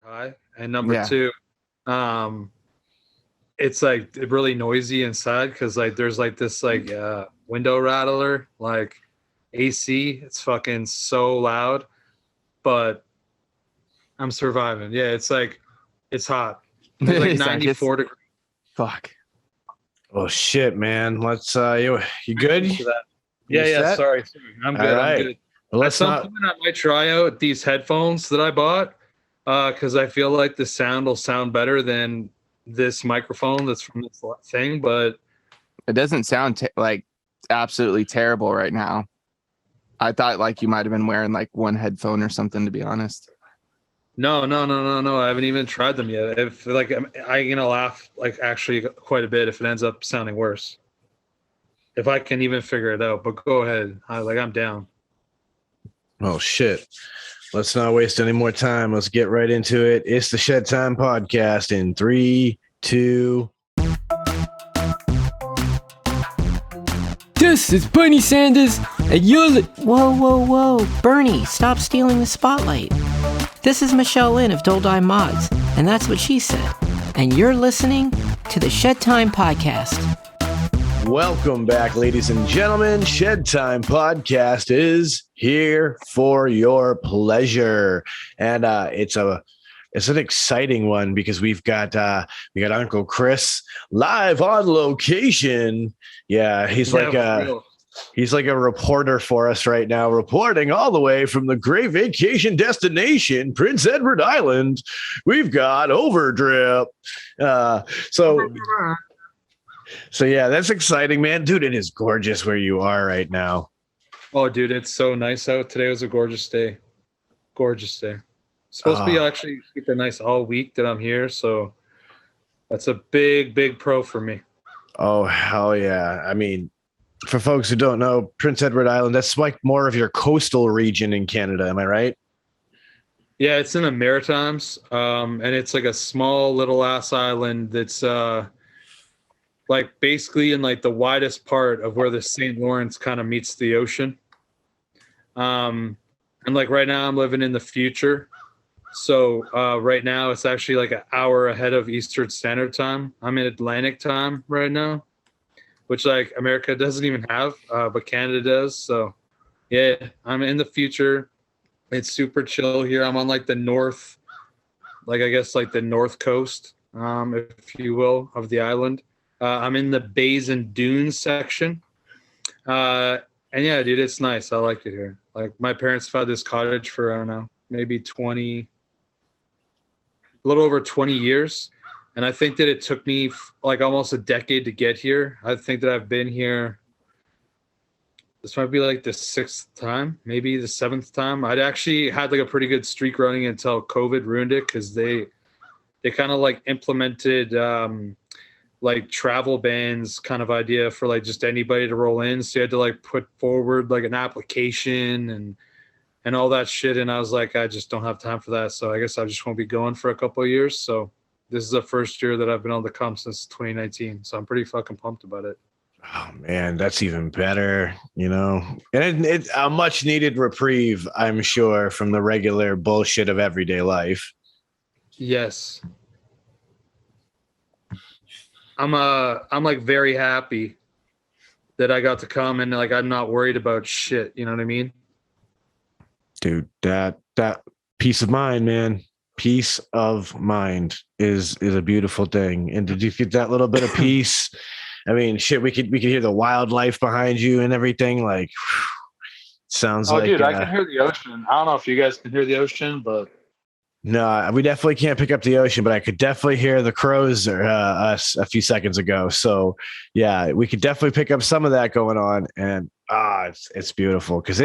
high, and number Yeah. two, um, it's like really noisy inside because like there's like this like window rattler like AC. It's fucking so loud, but I'm surviving. Yeah, it's like it's hot. It's like It's like it's 94 degrees. fuck. Oh shit, man. Let's you good? Used to that. You Yeah. set? Sorry. I'm All good. I'm right. good. Well, At let's some not. point, I might try out these headphones that I bought because I feel like the sound will sound better than this microphone that's from this thing. But It doesn't sound like absolutely terrible right now. I thought like you might have been wearing like one headphone or something, to be honest. no. I haven't even tried them yet. If like I'm gonna laugh like actually quite a bit if it ends up sounding worse. If I can even figure it out. But go ahead. I'm down. Oh shit. Let's not waste any more time. Let's get right into it. It's the Shedtime podcast in 3, 2. This is Bernie Sanders, and you're Whoa. Bernie, stop stealing the spotlight. This is Michelle Lynn of Doldime Mods, and that's what she said. And you're listening to the Shedtime podcast. Welcome back, ladies and gentlemen. Shedtime podcast is here for your pleasure. And it's an exciting one because we got Uncle Chris live on location. Yeah, he's like a reporter for us right now, reporting all the way from the great vacation destination, Prince Edward Island. We've got Overdrip. So yeah, that's exciting, man. Dude, it is gorgeous where you are right now. Oh, dude, it's so nice out. Today was a gorgeous day. Gorgeous day. Supposed to be actually super nice all week that I'm here, so that's a big pro for me. Oh, hell yeah. I mean, for folks who don't know, Prince Edward Island, that's like more of your coastal region in Canada, am I right? Yeah, it's in the Maritimes, and it's like a small little ass island that's like basically in like the widest part of where the St. Lawrence kind of meets the ocean. And like right now I'm living in the future. So right now it's actually like an hour ahead of Eastern Standard Time. I'm in Atlantic time right now, which like America doesn't even have, but Canada does. So yeah, I'm in the future. It's super chill here. I'm on like the north, like I guess like the north coast, if you will, of the island. I'm in the bays and dunes section. And yeah, dude, it's nice. I like it here. Like my parents have had this cottage for, I don't know, maybe a little over 20 years. And I think that it took me like almost a decade to get here. I think that I've been here. This might be like the 6th time, maybe the 7th time. I'd actually had like a pretty good streak running until COVID ruined it because they kind of like implemented like travel bans kind of idea for like just anybody to roll in. So you had to like put forward like an application and all that shit. And I was like, I just don't have time for that. So I guess I just won't be going for a couple of years. So this is the first year that I've been able to come since 2019. So I'm pretty fucking pumped about it. Oh man, that's even better, you know. And it's a much needed reprieve, I'm sure, from the regular bullshit of everyday life. Yes. I'm like very happy that I got to come and like I'm not worried about shit. You know what I mean? Dude, that peace of mind, man. Peace of mind is a beautiful thing. And did you get that little bit of peace? I mean, shit, we could hear the wildlife behind you and everything. Like, sounds like. Dude, I can hear the ocean. I don't know if you guys can hear the ocean, but no, we definitely can't pick up the ocean, but I could definitely hear the crows us a few seconds ago. So yeah, we could definitely pick up some of that going on. And it's beautiful because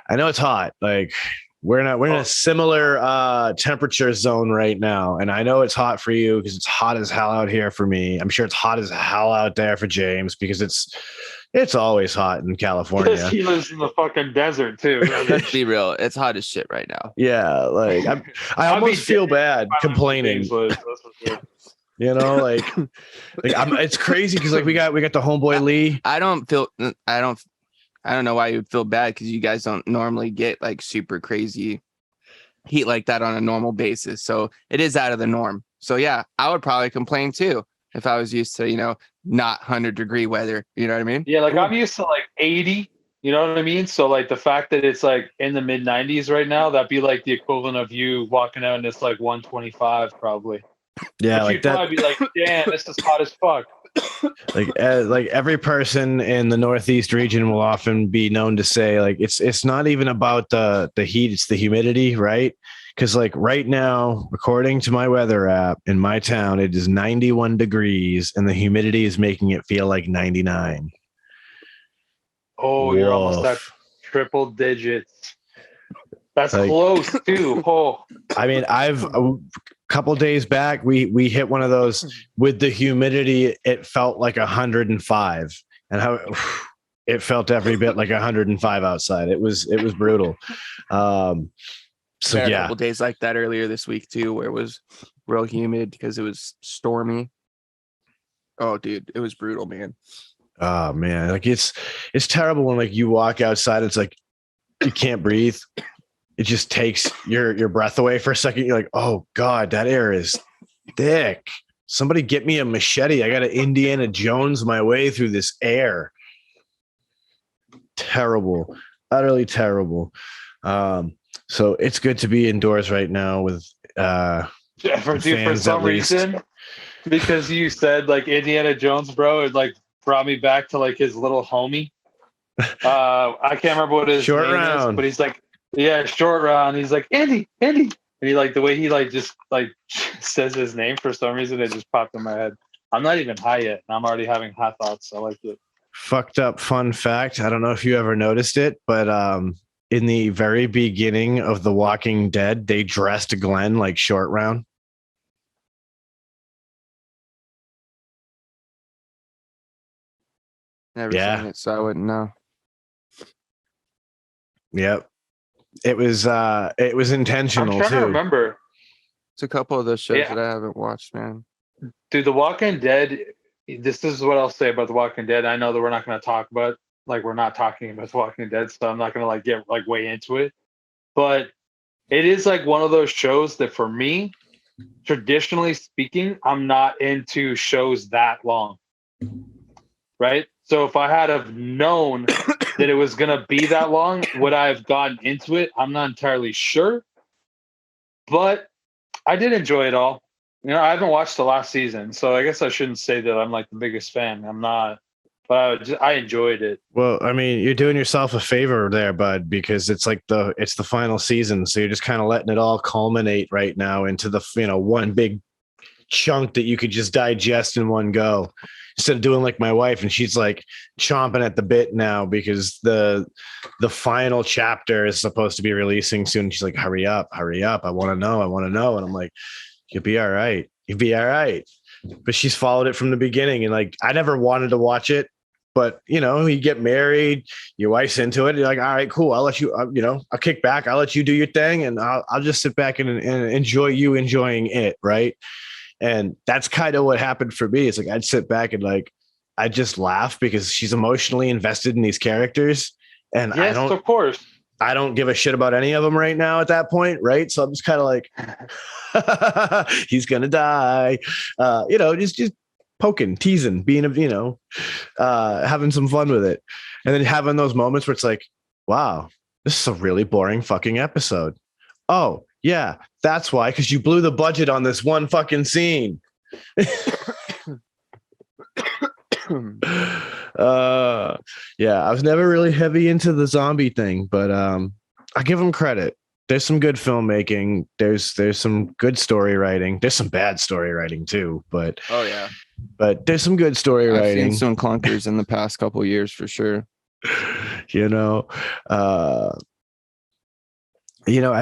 I know it's hot. Like we're in a similar temperature zone right now. And I know it's hot for you because it's hot as hell out here for me. I'm sure it's hot as hell out there for James because it's always hot in California. he lives in the fucking desert too. Let's be real. It's hot as shit right now. Yeah, like I almost feel bad complaining. You know, like it's crazy because like we got the homeboy Lee. I don't know why you would feel bad because you guys don't normally get like super crazy heat like that on a normal basis. So it is out of the norm. So yeah, I would probably complain too if I was used to, not 100-degree weather. You know what I mean? Yeah, like I'm used to like 80. You know what I mean? So like the fact that it's like in the mid 90s right now, that'd be like the equivalent of you walking out and it's like 125 probably. Yeah, But like you'd that. probably be like, damn, this is hot as fuck. Like every person in the Northeast region will often be known to say, like, it's not even about the heat, it's the humidity, right? Because like right now, according to my weather app in my town, it is 91 degrees and the humidity is making it feel like 99. Oh, you're almost at Woof. triple digits. That's Like, close too. Oh, I mean, I've a couple days back, we hit one of those with the humidity. It felt like 105, and how it felt every bit like 105 outside. It was brutal. So Had a yeah, couple days like that earlier this week too, where it was real humid because it was stormy. Oh, dude, it was brutal, man. oh man, like it's terrible when like you walk outside, it's like you can't breathe. It just takes your breath away for a second. You're like, oh God, that air is thick. Somebody get me a machete. I got to Indiana Jones my way through this air. Terrible, utterly terrible. So it's good to be indoors right now with for fans some at least. reason, because you said like Indiana Jones, bro, it like brought me back to like his little homie. I can't remember what his Short name Round. is, but he's like, yeah, Short Round. He's like, Andy. And he like the way he like just like says his name for some reason, it just popped in my head. I'm not even high yet, and I'm already having high thoughts. I like it. Fucked up fun fact. I don't know if you ever noticed it, but in the very beginning of The Walking Dead, they dressed Glenn like Short Round. Never Yeah. seen it, so I wouldn't know. Yep. It was I'm intentional trying to too. remember. It's a couple of those shows Yeah. that I haven't watched, man. Dude, The Walking Dead. This is what I'll say about The Walking Dead. I know that we're not going to talk about, like, we're not talking about The Walking Dead, so I'm not going to like get like way into it. But it is like one of those shows that, for me, traditionally speaking, I'm not into shows that long. Right. So if I had have known that it was going to be that long, would I have gotten into it? I'm not entirely sure, but I did enjoy it all. I haven't watched the last season, so I guess I shouldn't say that I'm like the biggest fan. I'm not, but I enjoyed it. Well, I mean, you're doing yourself a favor there, bud, because it's like it's the final season, so you're just kind of letting it all culminate right now into the one big chunk that you could just digest in one go, instead of doing like my wife, and she's like chomping at the bit now because the final chapter is supposed to be releasing soon. She's like, hurry up, I want to know. And I'm like, you'll be all right, but she's followed it from the beginning, and like I never wanted to watch it, but you get married, your wife's into it, you're like, all right, cool, I'll let you I'll kick back, I'll let you do your thing, and I'll just sit back and enjoy you enjoying it, right? And that's kind of what happened for me. It's like I'd sit back and like I'd just laugh because she's emotionally invested in these characters, and Yes, of course. I don't give a shit about any of them right now at that point, right? So I'm just kind of like, he's gonna die, just poking, teasing, being having some fun with it, and then having those moments where it's like, wow, this is a really boring fucking episode. Oh yeah, that's why, because you blew the budget on this one fucking scene. Yeah, I was never really heavy into the zombie thing, but I give them credit. There's some good filmmaking. There's some good story writing. There's some bad story writing too, but Oh yeah, but there's some good story I've writing. seen some clunkers in the past couple of years for sure. I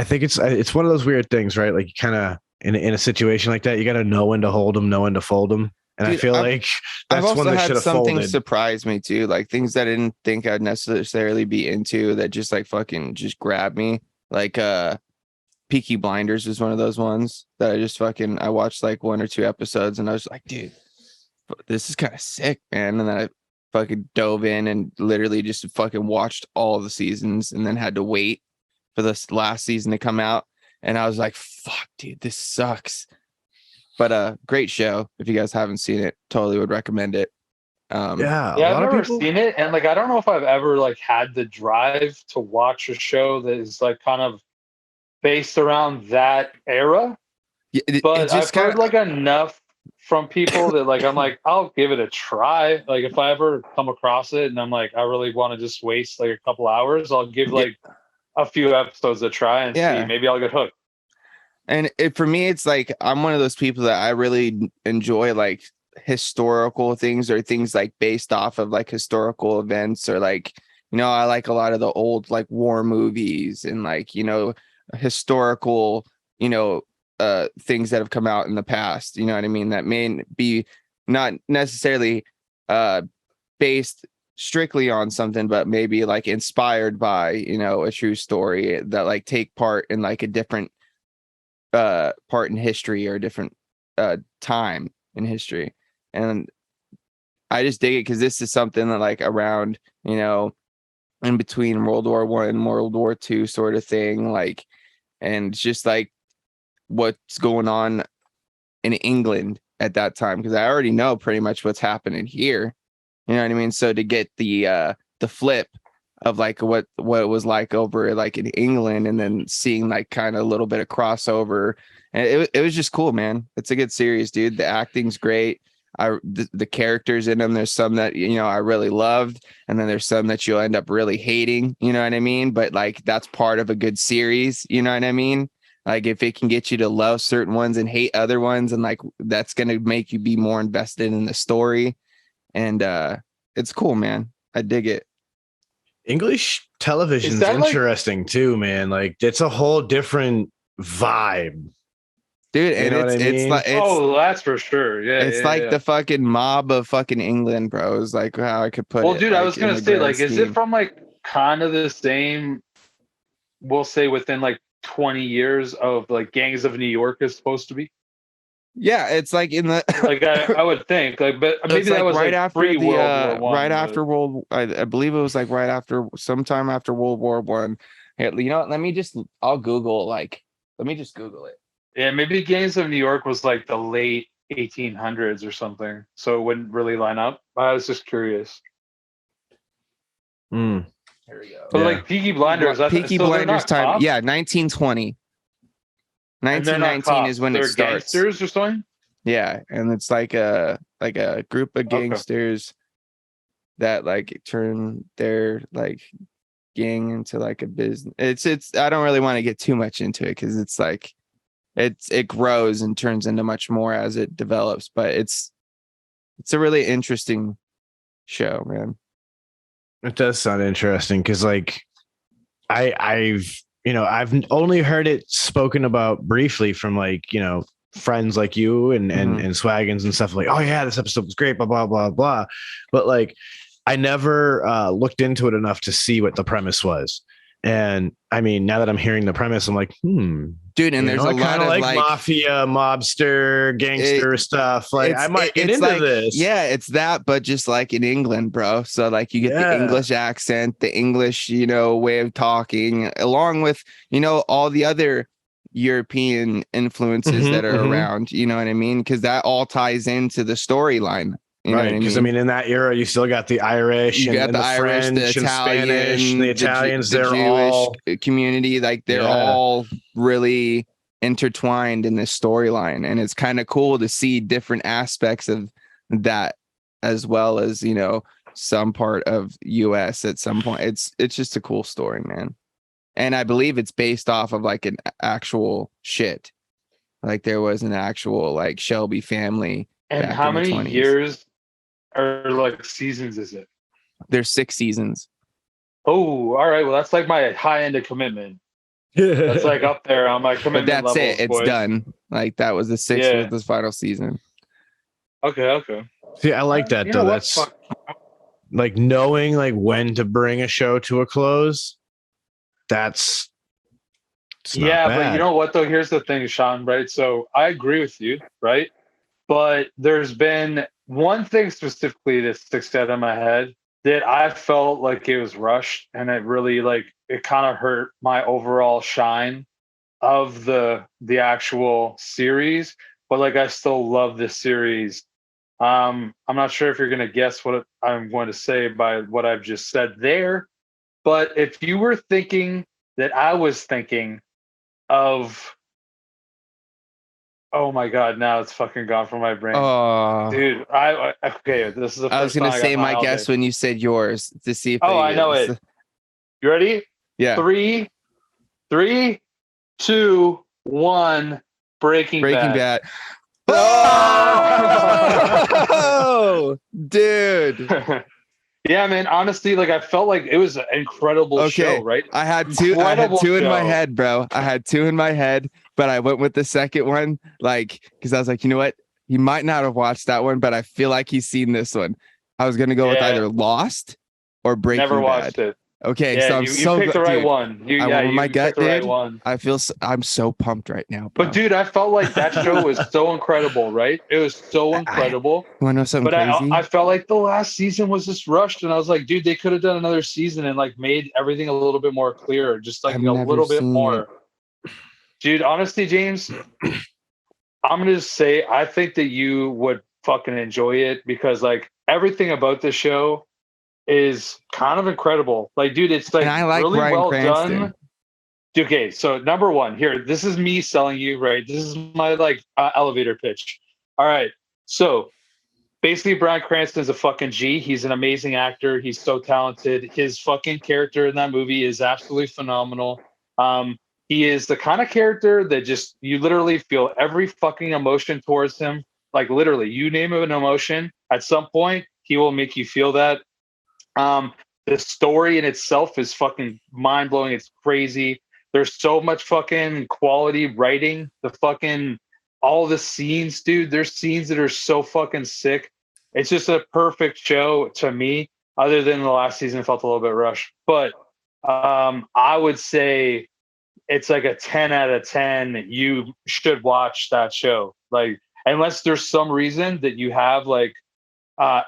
think it's one of those weird things, right? Like you kind of in a situation like that, you got to know when to hold them, know when to fold them. And Dude, I feel like I've that's also when they had should have something folded. surprise me too, like things that I didn't think I'd necessarily be into that just like fucking just grabbed me. Like Peaky Blinders is one of those ones that I watched like 1 or 2 episodes and I was like, dude, this is kind of sick, man. And then I fucking dove in and literally just fucking watched all the seasons and then had to wait for this last season to come out. and I was like, fuck, dude, this sucks. But great show. If you guys haven't seen it, totally would recommend it. Yeah, a Yeah, I've lot of never people. seen it, and like I don't know if I've ever like had the drive to watch a show that is like kind of based around that era. it But I've just kind heard of like enough from people that like I'm like I'll give it a try. Like if I ever come across it and I'm like I really want to just waste like a couple hours, I'll give like a few episodes a try and see. yeah. Maybe I'll get hooked. And for me, it's like I'm one of those people that I really enjoy like historical things or things like based off of like historical events or like, I like a lot of the old like war movies and like, historical, things that have come out in the past, you know what I mean? That may be not necessarily based strictly on something, but maybe like inspired by, a true story that like take part in like a different part in history or a different time in history. And I just dig it because this is something that like around, in between World War One and World War Two sort of thing, like, and it's just like what's going on in England at that time, because I already know pretty much what's happening here. You know what I mean? So to get the flip of like what it was like over like in England, and then seeing like kind of a little bit of crossover, and it was just cool, man. It's a good series, dude. The acting's great. The characters in them, there's some that I really loved, and then there's some that you'll end up really hating, you know what I mean? But like that's part of a good series, you know what I mean? Like if it can get you to love certain ones and hate other ones, and like that's gonna make you be more invested in the story. And it's cool, man. I dig it. English Is television's that like interesting too, man. Like it's a whole different vibe. Dude, You and know what I it's mean? like oh, that's for sure. Yeah, it's yeah, like yeah. the fucking mob of fucking England, bro. Is like how I could put Well, it, dude, I like was in gonna the say, grand like, is it scheme. from like kind of the same, we'll say within like 20 years of like Gangs of New York is supposed to be? Yeah, it's like in the Like I would think, like, but it's maybe that like was right like after pre the World War right One, but after I believe it was like right after, sometime after World War One. Here, let me just, I'll Google, like, let me just Google it. yeah, maybe Gangs of New York was like the late 1800s or something, so it wouldn't really line up. I was just curious. Mm, Here we go. But yeah. like Peaky Blinders, Peaky so they're Blinders not time. cops, Yeah, 1920. and they're not 1919 is cops. when it They're starts. gangsters or something. Yeah, and it's like a group of Okay. gangsters that like turn their like gang into like a business. It's I don't really want to get too much into it because it's like it grows and turns into much more as it develops, but it's a really interesting show, man. It does sound interesting because like I've only heard it spoken about briefly from like, friends like you and Mhm. and Swaggins and stuff like, oh yeah, this episode was great, blah blah blah blah. But like I never looked into it enough to see what the premise was. And I mean, now that I'm hearing the premise, I'm like, Dude, and there's a I lot kind of of like like mafia, mobster, gangster stuff. Like I might get into like, this. yeah, it's that, but just like in England, bro. So like you get the Yeah. English accent, the English, way of talking, along with, all the other European influences that are around, you know what I mean? Because that all ties into the storyline. You know what Right, I because I mean? mean, in that era, you still got the Irish You got and the the Irish, the French and Spanish, and the Italian, Italians. the They're Jewish all community. Like they're all really intertwined in this storyline, and it's kind of cool to see different aspects of that, as well as some part of US at some point. It's just a cool story, man. And I believe it's based off of like an actual shit. Like there was an actual like Shelby family And back how in the many 20s. years or like seasons is it? There's 6 seasons. Oh, all right. Well, that's like my high end of commitment. That's like up there on my But commitment that's levels, it. It's boys. done. Like that was the 6th, was Yeah. the final season. Okay. See, I like that You though. know what? That's Fuck. like knowing like when to bring a show to a close. It's Yeah, not but you bad. know what though? Here's the thing, Sean, right? So I agree with you, right? But there's been one thing specifically that sticks out in my head that I felt like it was rushed, and it really like it kind of hurt my overall shine of the actual series, but like I still love this series. I'm not sure if you're going to guess what I'm going to say by what I've just said there, but if you were thinking that I was thinking of, oh my god, now it's fucking gone from my brain. Oh, Dude, okay, this is the first I was gonna time say got my nailed guess it. when you said yours to see if Oh, they I know it. You ready? Yeah. 3, 2, 1. Breaking Bad. Oh! Oh, dude. Yeah, man. Honestly, like I felt like it was an incredible show, right? I had two Incredible in my show. head, bro. I had two in my head, but I went with the second one, like, because I was like, you know what? He might not have watched that one, but I feel like he's seen this one. I was gonna go with Yeah. either Lost or Breaking Never Bad. watched it. Okay, Yeah, so I'm you so picked the right dude, one. I went with my gut, picked the right dude. one. I'm so pumped right now, bro. But dude, I felt like that show was so incredible, right? It was so incredible. You wanna know something But crazy? I felt like the last season was just rushed, and I was like, dude, they could have done another season and like made everything a little bit more clear, just like I've a never little bit seen more. Dude, honestly, James, I'm gonna just say I think that you would fucking enjoy it because like everything about the show is kind of incredible. Like, dude, it's like And I like really Bryan well Cranston. done. Okay, so number one here, this is me selling you, right? This is my like elevator pitch. All right, so basically, Bryan Cranston is a fucking G. He's an amazing actor. He's so talented. His fucking character in that movie is absolutely phenomenal. He is the kind of character that just you literally feel every fucking emotion towards him. Like literally, you name him an emotion, at some point he will make you feel that. The story in itself is fucking mind blowing. It's crazy. There's so much fucking quality writing. The fucking all the scenes, dude. There's scenes that are so fucking sick. It's just a perfect show to me. Other than the last season, it felt a little bit rushed. But I would say it's like a 10 out of 10. You should watch that show. Like, unless there's some reason that you have like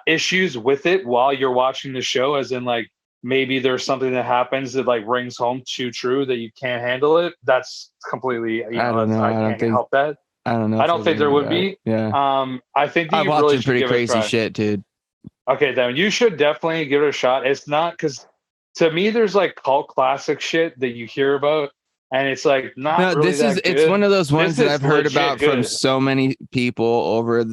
issues with it while you're watching the show, as in like maybe there's something that happens that like rings home too true that you can't handle it. That's completely, I don't know. I can't help that. I don't know. I don't think there would be. Yeah. I think that I've you watched really some should pretty give it a crazy try. shit, dude. Okay, then you should definitely give it a shot. It's not because to me, there's like cult classic shit that you hear about, and it's like not really that good. It's one of those ones This that is I've heard legit about from good. so many people over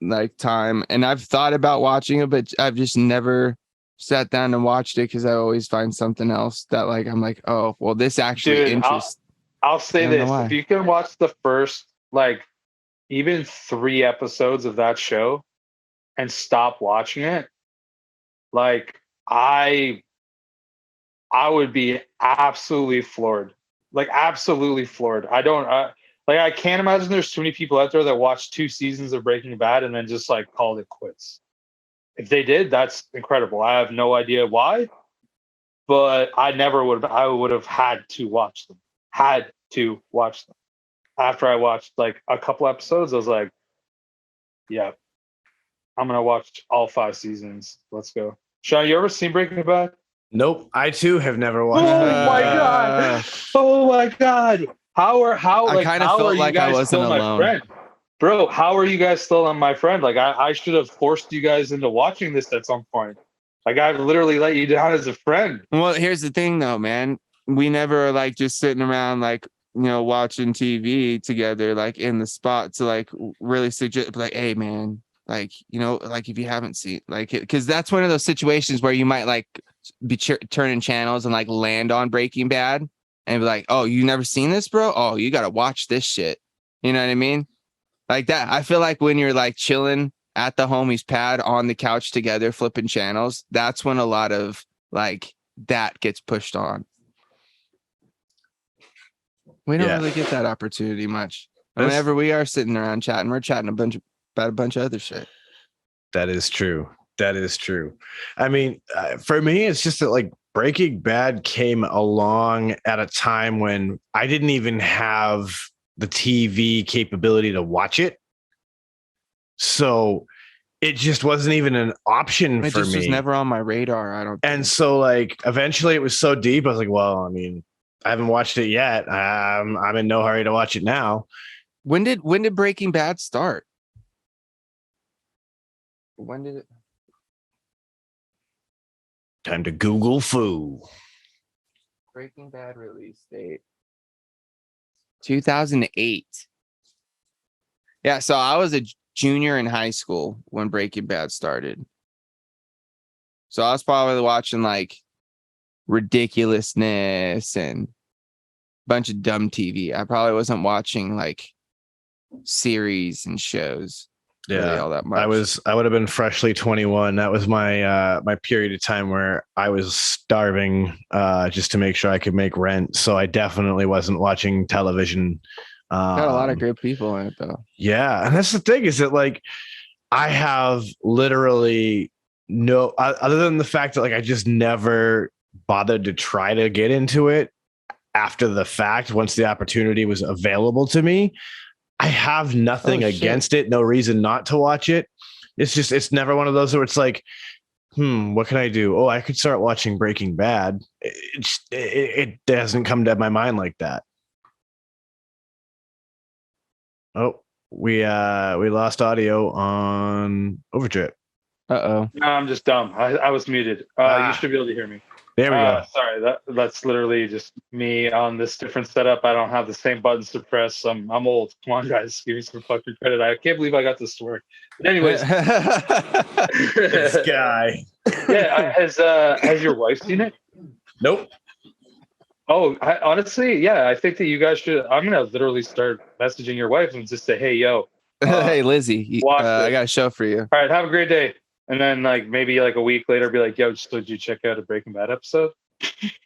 like time, and I've thought about watching it, but I've just never sat down and watched it because I always find something else that like I'm like, oh, well, this actually Dude, interests. I'll say I don't know this: why. if you can watch the first like even 3 episodes of that show and stop watching it, like I would be absolutely floored. Like absolutely floored. I don't like I can't imagine there's too many people out there that watched 2 seasons of Breaking Bad and then just like called it quits. If they did, that's incredible. I have no idea why, but I would have had to watch them. Had to watch them. After I watched like a couple episodes, I was like, yeah, I'm gonna watch all 5 seasons. Let's go. Sean, you ever seen Breaking Bad? Nope. I too have never watched. Oh my god! Oh my god! How I kind of felt like I wasn't alone, friend? Bro, how are you guys still on my friend? Like I should have forced you guys into watching this at some point. Like I've literally let you down as a friend. Well, here's the thing though, man. We never like just sitting around like, you know, watching TV together, like in the spot to like really suggest like, hey man, like, you know, like if you haven't seen like it, because that's one of those situations where you might like be turning channels and like land on Breaking Bad and be like, oh, you never seen this, bro? Oh, you gotta watch this shit. You know what I mean? Like that. I feel like when you're like chilling at the homie's pad on the couch together, flipping channels, that's when a lot of like that gets pushed on. We don't really get that opportunity much. And whenever we are sitting around chatting, we're chatting about a bunch of other shit. That is true. That is true. I mean, for me, it's just that like Breaking Bad came along at a time when I didn't even have the TV capability to watch it. So it just wasn't even an option It for just me. was never on my radar. I don't think. And so like eventually it was so deep. I was like, well, I mean, I haven't watched it yet. I'm in no hurry to watch it now. When did Breaking Bad start? When did it? Time to Google foo. Breaking Bad release date 2008. Yeah, so I was a junior in high school when Breaking Bad started. So I was probably watching like Ridiculousness and a bunch of dumb TV. I probably wasn't watching like series and shows really all that much. I would have been freshly 21. That was my my period of time where I was starving just to make sure I could make rent. So I definitely wasn't watching television. Got a lot of great people in it though. Yeah, and that's the thing is that like I have literally no other than the fact that like I just never bothered to try to get into it after the fact once the opportunity was available to me. I have nothing against it, no reason not to watch it. It's just it's never one of those where it's like, what can I do? Oh, I could start watching Breaking Bad. It hasn't come to my mind like that. Oh, we lost audio on Overdrip. Uh-oh. No, I'm just dumb. I was muted. You should be able to hear me. There we go. Sorry, that's literally just me on this different setup. I don't have the same buttons to press. I'm old. Come on, guys, give me some fucking credit. I can't believe I got this to work. But anyways, This guy. yeah, has your wife seen it? Nope. Oh, honestly, yeah, I think that you guys should. I'm gonna literally start messaging your wife and just say, "Hey, yo, Hey Lizzie, I got a show for you. All right, have a great day." And then like maybe like a week later, be like, "Yo, just did you check out a Breaking Bad episode?"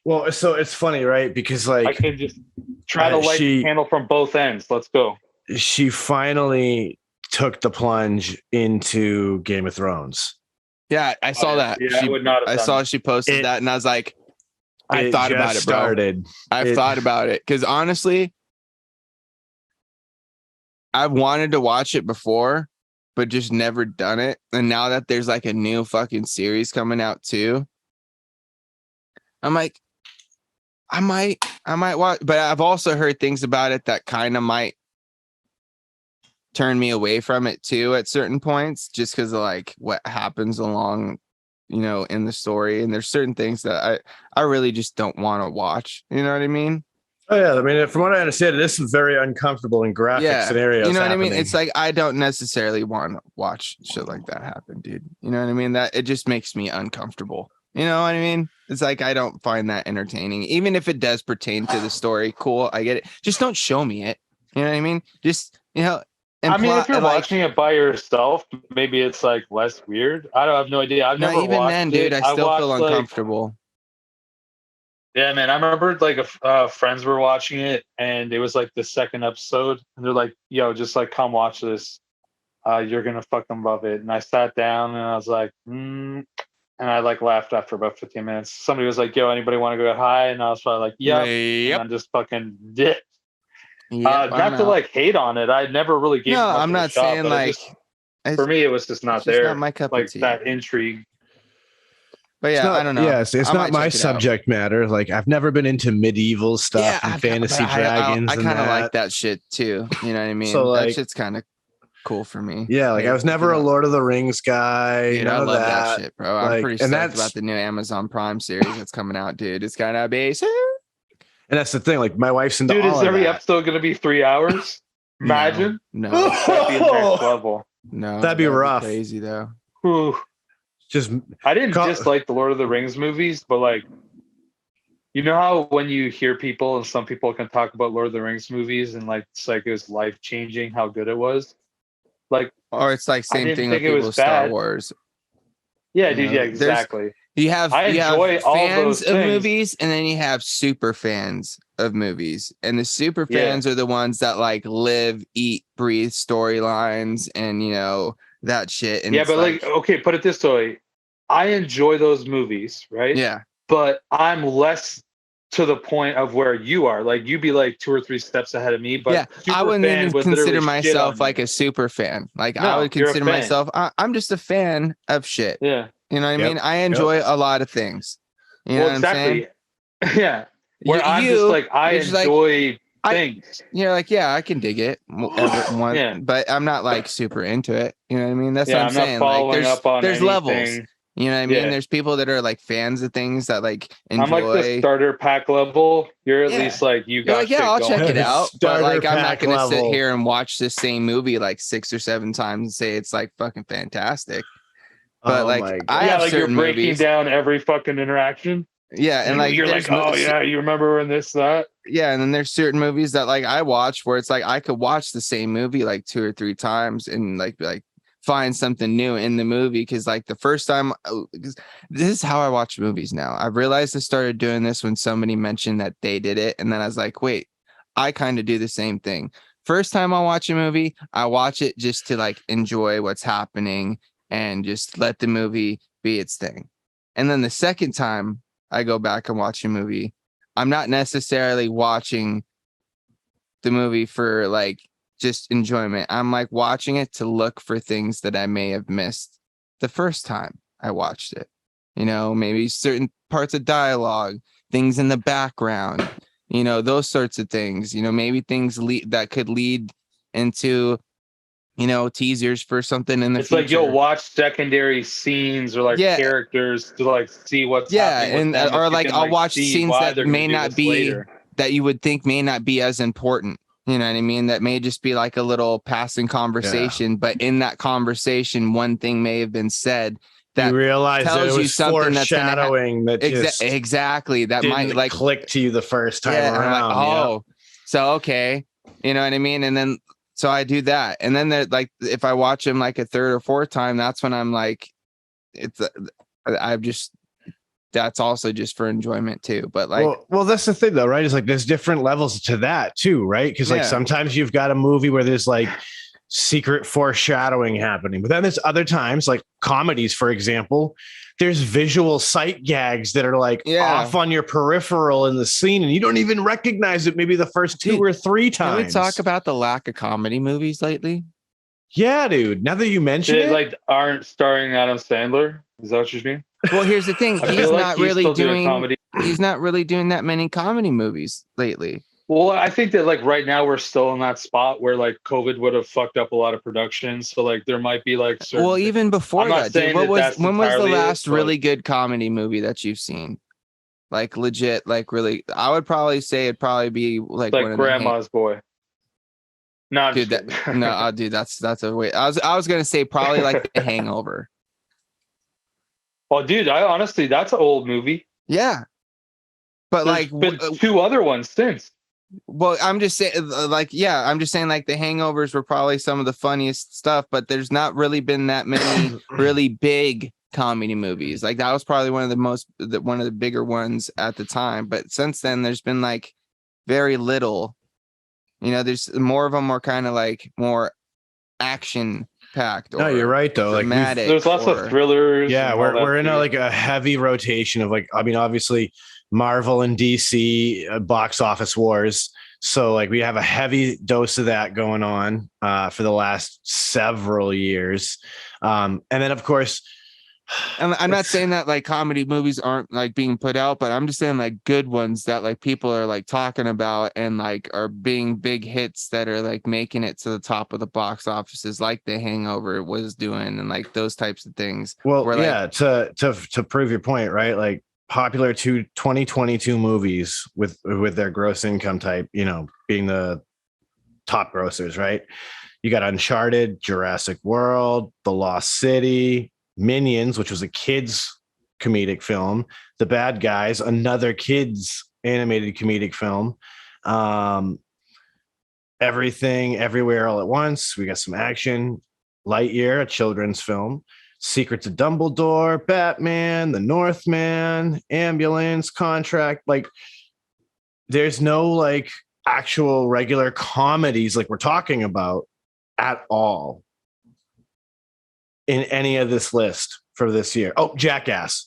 Well, so it's funny, right? Because like I can just try to light the candle from both ends. Let's go. She finally took the plunge into Game of Thrones. Yeah, I saw that. Yeah, I would not have done she posted that, and I was like, I thought about it, bro. I've thought about it because honestly, I've wanted to watch it before, but just never done it. And now that there's like a new fucking series coming out too, I'm like, I might watch. But I've also heard things about it that kind of might turn me away from it too at certain points, just because of like what happens along, in the story. And there's certain things that I really just don't want to watch. You know what I mean? Oh yeah, I mean, from what I understand, this is very uncomfortable and graphic scenarios. You know what happening. I mean? It's like I don't necessarily want to watch shit like that happen, dude. You know what I mean? That it just makes me uncomfortable. You know what I mean? It's like I don't find that entertaining, even if it does pertain to the story. Cool, I get it. Just don't show me it. You know what I mean? Just I mean, if you're watching it by yourself, maybe it's like less weird. I don't have no idea. I've never even watched then, it. dude. I still feel uncomfortable. Yeah, man. I remember like friends were watching it, and it was like the second episode, and they're like, "Yo, just like come watch this. You're gonna fucking love it." And I sat down, and I was like, and I like laughed after about 15 minutes. Somebody was like, "Yo, anybody want to go get high?" And I was probably like, "Yep." And I just fucking did. Not to like hate on it. I never really gave. No, it much I'm of a not shot, saying but like. For me, it was just not there. Not my cup like of tea. that intrigue. But yeah, I don't know. Yes, it's not my subject matter. Like I've never been into medieval stuff and fantasy dragons. I kind of like that shit too. You know what I mean? So like, that shit's kind of cool for me. Yeah, like I was never a Lord of the Rings guy. Dude, I love that shit, bro. Like, I'm pretty stoked about the new Amazon Prime series that's coming out, dude. It's kind of basic. And that's the thing. Like my wif's into dude, all is every episode going to be 3 hours? Imagine. No. That'd be next level. No, that'd be rough. Crazy though. Whew. Just I didn't dislike the Lord of the Rings movies, but like, you know how when you hear people and some people can talk about Lord of the Rings movies and like it's like it was life changing how good it was. Like, or it's like same thing with people with Star Wars. Yeah, dude. Yeah, exactly. You have enjoy all fans those of things. movies, and then you have super fans of movies, and the super fans are the ones that like live, eat, breathe storylines, and that shit. And but like, okay, put it this way: I enjoy those movies, right? Yeah, but I'm less to the point of where you are. Like you'd be like 2 or 3 steps ahead of me. But yeah, I wouldn't even consider myself like a super fan. Like I would consider myself. I'm just a fan of shit. Yeah. You know what I mean? I enjoy a lot of things. You know what I'm saying? Yeah. Where I'm just like, I you're just like, enjoy things. you're like, yeah, I can dig it. Yeah. But I'm not like super into it. You know what I mean? That's what Yeah, I'm I'm not saying. Like, following up on there's levels. anything. You know what I mean? Yeah. There's people that are like fans of things that like I'm like the enjoy. starter pack level. You're at Yeah. least like, you You're got like, yeah, shit I'll going. check it out. But Starter like, I'm not pack gonna sit level. here and watch the same movie like 6 or 7 times and say it's like fucking fantastic. But Oh like, my I Yeah, have like you're certain breaking movies. down every fucking interaction. Yeah, and like you're like, oh yeah, you remember when this, that? yeah, and then there's certain movies that like I watch where it's like I could watch the same movie like 2 or 3 times and like find something new in the movie because like the first time this is how I watch movies now. I realized I started doing this when somebody mentioned that they did it, and then I was like, wait, I kind of do the same thing. First time I watch a movie, I watch it just to like enjoy what's happening and just let the movie be its thing. And then the second time I go back and watch a movie, I'm not necessarily watching the movie for like just enjoyment. I'm like watching it to look for things that I may have missed the first time I watched it. You know, maybe certain parts of dialogue, things in the background, you know, those sorts of things, you know, maybe things that could lead into, you know, teasers for something in the future. It's like you'll watch secondary scenes or like characters to like see what's happening with and them, or if you like can, I'll watch see scenes why that they're gonna may do not this be later. that you would think may not be as important. You know what I mean? That may just be like a little passing conversation, but in that conversation, one thing may have been said that you realize that it was something foreshadowing that just exactly that might like click to you the first time around. I'm like, oh, so okay, you know what I mean? And then so I do that, and then like if I watch him like a third or fourth time, that's when I'm like, I've just. That's also just for enjoyment too. But like, well, that's the thing though, right? It's like there's different levels to that too, right? Because like sometimes you've got a movie where there's like secret foreshadowing happening, but then there's other times like comedies, for example, there's visual sight gags that are like off on your peripheral in the scene, and you don't even recognize it. Maybe the first 2 or 3 times. Can we talk about the lack of comedy movies lately? Yeah, dude. Now that you mention it, like aren't starring Adam Sandler. Is that what you mean? Well, here's the thing. He's not really doing comedy. He's not really doing that many comedy movies lately. Well, I think that like right now we're still in that spot where like COVID would have fucked up a lot of productions. So like there might be like certain. Well, even before that, dude, when was the last really good comedy movie that you've seen? Like legit, like really, I would probably say it'd probably be like one of Grandma's Boy. No, dude, dude, that's a way. I was gonna say probably like The Hangover. Oh, dude, I honestly, that's an old movie. Yeah, but There's like been 2 other ones since. Well, I'm just saying, I'm just saying, like The Hangovers were probably some of the funniest stuff, but there's not really been that many really big comedy movies. Like that was probably one of the bigger ones at the time. But since then, there's been like very little. You know, there's more of them are kind of like more action packed. No, you're right though. Like there's lots of thrillers. Yeah, we're in a heavy rotation of like, I mean, obviously Marvel and DC box office wars. So like we have a heavy dose of that going on for the last several years. And then of course, and I'm not saying that like comedy movies aren't like being put out, but I'm just saying like good ones that like people are like talking about and like are being big hits that are like making it to the top of the box offices, like The Hangover was doing, and like those types of things. Well, where, yeah, to prove your point, right? Like popular 2022 movies with their gross income type, you know, being the top grossers, right? You got Uncharted, Jurassic World, The Lost City, Minions, which was a kids comedic film, The Bad Guys, another kids animated comedic film, Everything Everywhere All at Once. We got some action, Lightyear, a children's film, Secrets of Dumbledore, Batman, The Northman, Ambulance, Contract. Like there's no like actual regular comedies like we're talking about at all in any of this list for this year. Oh, Jackass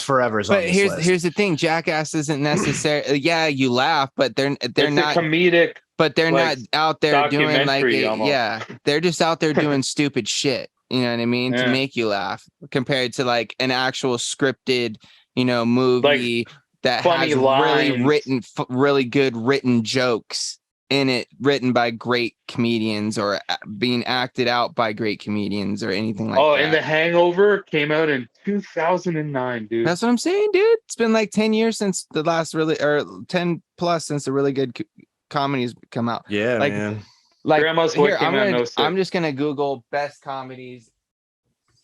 Forever is on this list. Here's the thing. Jackass isn't necessarily, yeah, you laugh, but they're it's not comedic, but they're not out there doing like yeah, they're just out there doing stupid shit. You know what I mean? To make you laugh compared to like an actual scripted, you know, movie. that funny has lines. really good written jokes in it, written by great comedians or being acted out by great comedians or anything like that. And The Hangover came out in 2009, dude. That's what I'm saying, dude. It's been like 10 years since the last or 10 plus since the really good comedies come out. Yeah, like, man. Like Grandma's here, Boy came out in 06. I'm just gonna Google best comedies.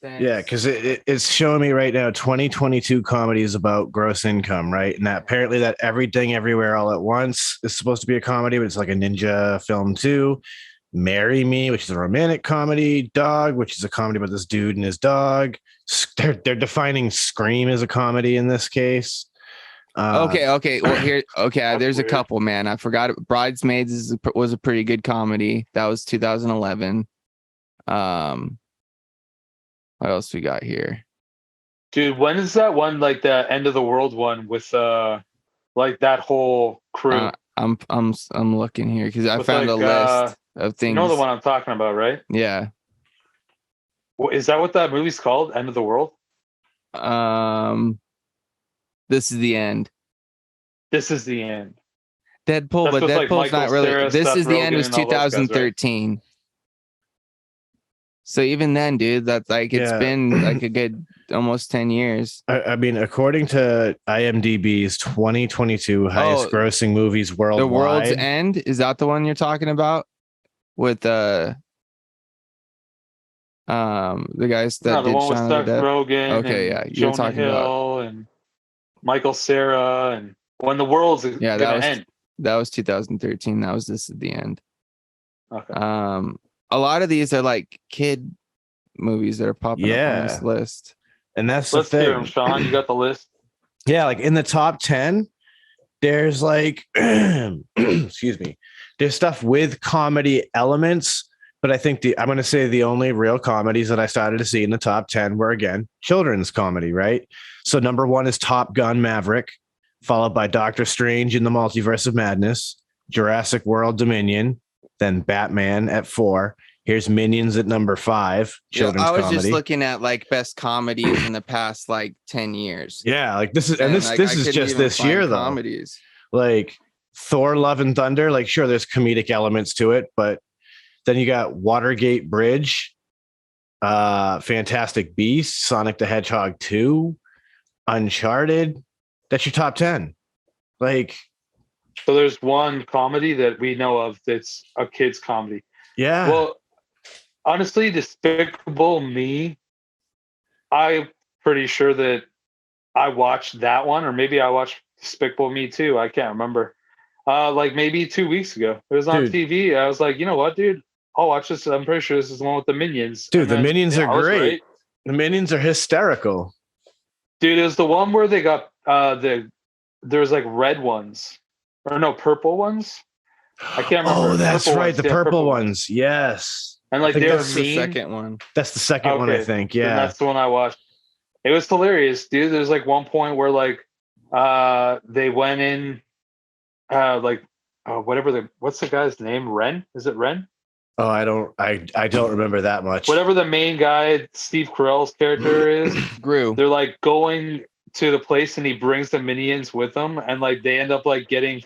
Yeah, because it's showing me right now 2022 comedies about gross income, right? And that apparently that Everything Everywhere All at Once is supposed to be a comedy, but it's like a ninja film too. Marry Me, which is a romantic comedy. Dog, which is a comedy about this dude and his dog. They're defining Scream as a comedy in this case. Okay. Well, here, there's weird. a couple, man. I forgot. Bridesmaids was a pretty good comedy. That was 2011. What else we got here? Dude, when is that one, like the End of the World one with like that whole crew? I'm looking here because I With, found like, a list of things. You know the one I'm talking about, right? Yeah. Is that what that movie's called? End of the World? This is the end. This is the end. Deadpool, That's but with, like, Deadpool's not Michael really. Cera, This Seth is the end Rogen, was and all those guys, right? 2013. So even then, dude, that's like it's been like a good almost 10 years. I mean, according to IMDb's 2022 highest grossing movies worldwide, The World's End, is that the one you're talking about? With the guys that the did one with Shaun of the Seth Dead? Rogen, Okay, and yeah, you're Jonah talking Hill and Michael Cera, and when the world's that gonna was end. that was 2013. That was This Is the End. Okay. A lot of these are like kid movies that are popping up on this list. And that's Let's the thing. hear them, Sean. You got the list? Yeah, like in the top 10, there's like, excuse me, there's stuff with comedy elements. But I think I'm going to say the only real comedies that I started to see in the top 10 were, again, children's comedy, right? So number 1 is Top Gun Maverick, followed by Doctor Strange in the Multiverse of Madness, Jurassic World Dominion, then Batman at 4. Here's Minions at number 5, children's comedy. I was just looking at like best comedies in the past like 10 years. Yeah, like this is, and this is just this year though. Comedies. Like Thor: Love and Thunder, like sure there's comedic elements to it, but then you got Watergate Bridge, Fantastic Beasts, Sonic the Hedgehog 2, Uncharted. That's your top 10. Like, so there's one comedy that we know of that's a kid's comedy. Yeah. Well, honestly, Despicable Me, I'm pretty sure that I watched that one, or maybe I watched Despicable Me too. I can't remember. Like maybe 2 weeks ago. It was on TV. I was like, you know what, dude? I'll watch this. I'm pretty sure this is the one with the Minions. Dude, the Minions are great. Right. The Minions are hysterical. Dude, it was the one where they got there's like red ones. Or no, purple ones. I can't remember. Oh, that's purple right. Ones. The purple ones. Yes. And like they were mean. The second one. That's the second one, I think. Yeah. Then that's the one I watched. It was hilarious, dude. There's like one point where like they went in what's the guy's name? Ren? Is it Ren? Oh, I don't remember that much. Whatever the main guy, Steve Carell's character is. Gru. They're like going to the place and he brings the Minions with him, and like they end up like getting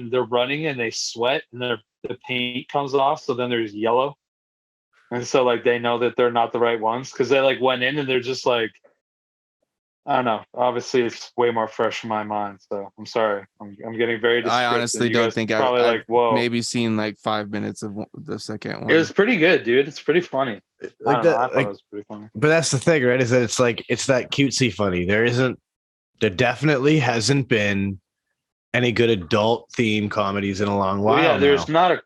they're running and they sweat and the paint comes off, so then there's yellow. And so like they know that they're not the right ones because they like went in and they're just like, I don't know. Obviously, it's way more fresh in my mind. So I'm sorry. I'm getting very descriptive. I honestly don't think I've maybe seen like 5 minutes of the second one. It was pretty good, dude. It's pretty funny. I thought it was pretty funny. But that's the thing, right? Is that it's that cutesy funny. There definitely hasn't been any good adult theme comedies in a long while. Well, yeah,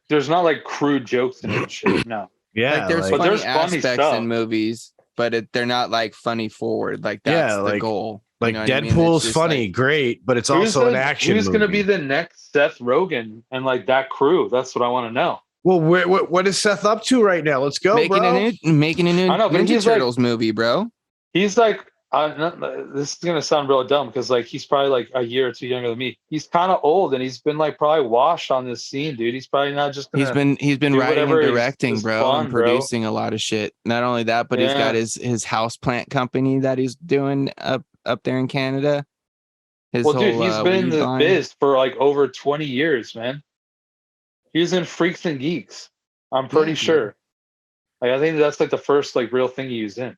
there's not like crude jokes in it. Shit. No. Yeah, like there's funny aspects in movies, but they're not like funny forward. Like that's the goal. Like Deadpool's funny, great, but it's also an action. Who's going to be the next Seth Rogen and like that crew? That's what I want to know. Well, what is Seth up to right now? Let's go, making bro. Making a new Ninja Turtles movie, bro. He's like, this is gonna sound real dumb because like he's probably like a year or two younger than me. He's kind of old and he's been like probably washed on this scene, dude. He's probably not just he's been writing and directing, bro, and producing a lot of shit. Not only that, but he's got his house plant company that he's doing up there in Canada. His Well, whole dude, he's been in weed the line. biz for like over 20 years, man. He's in Freaks and Geeks. I'm pretty Yeah, dude. sure. Like, I think that's like the first like real thing he was in.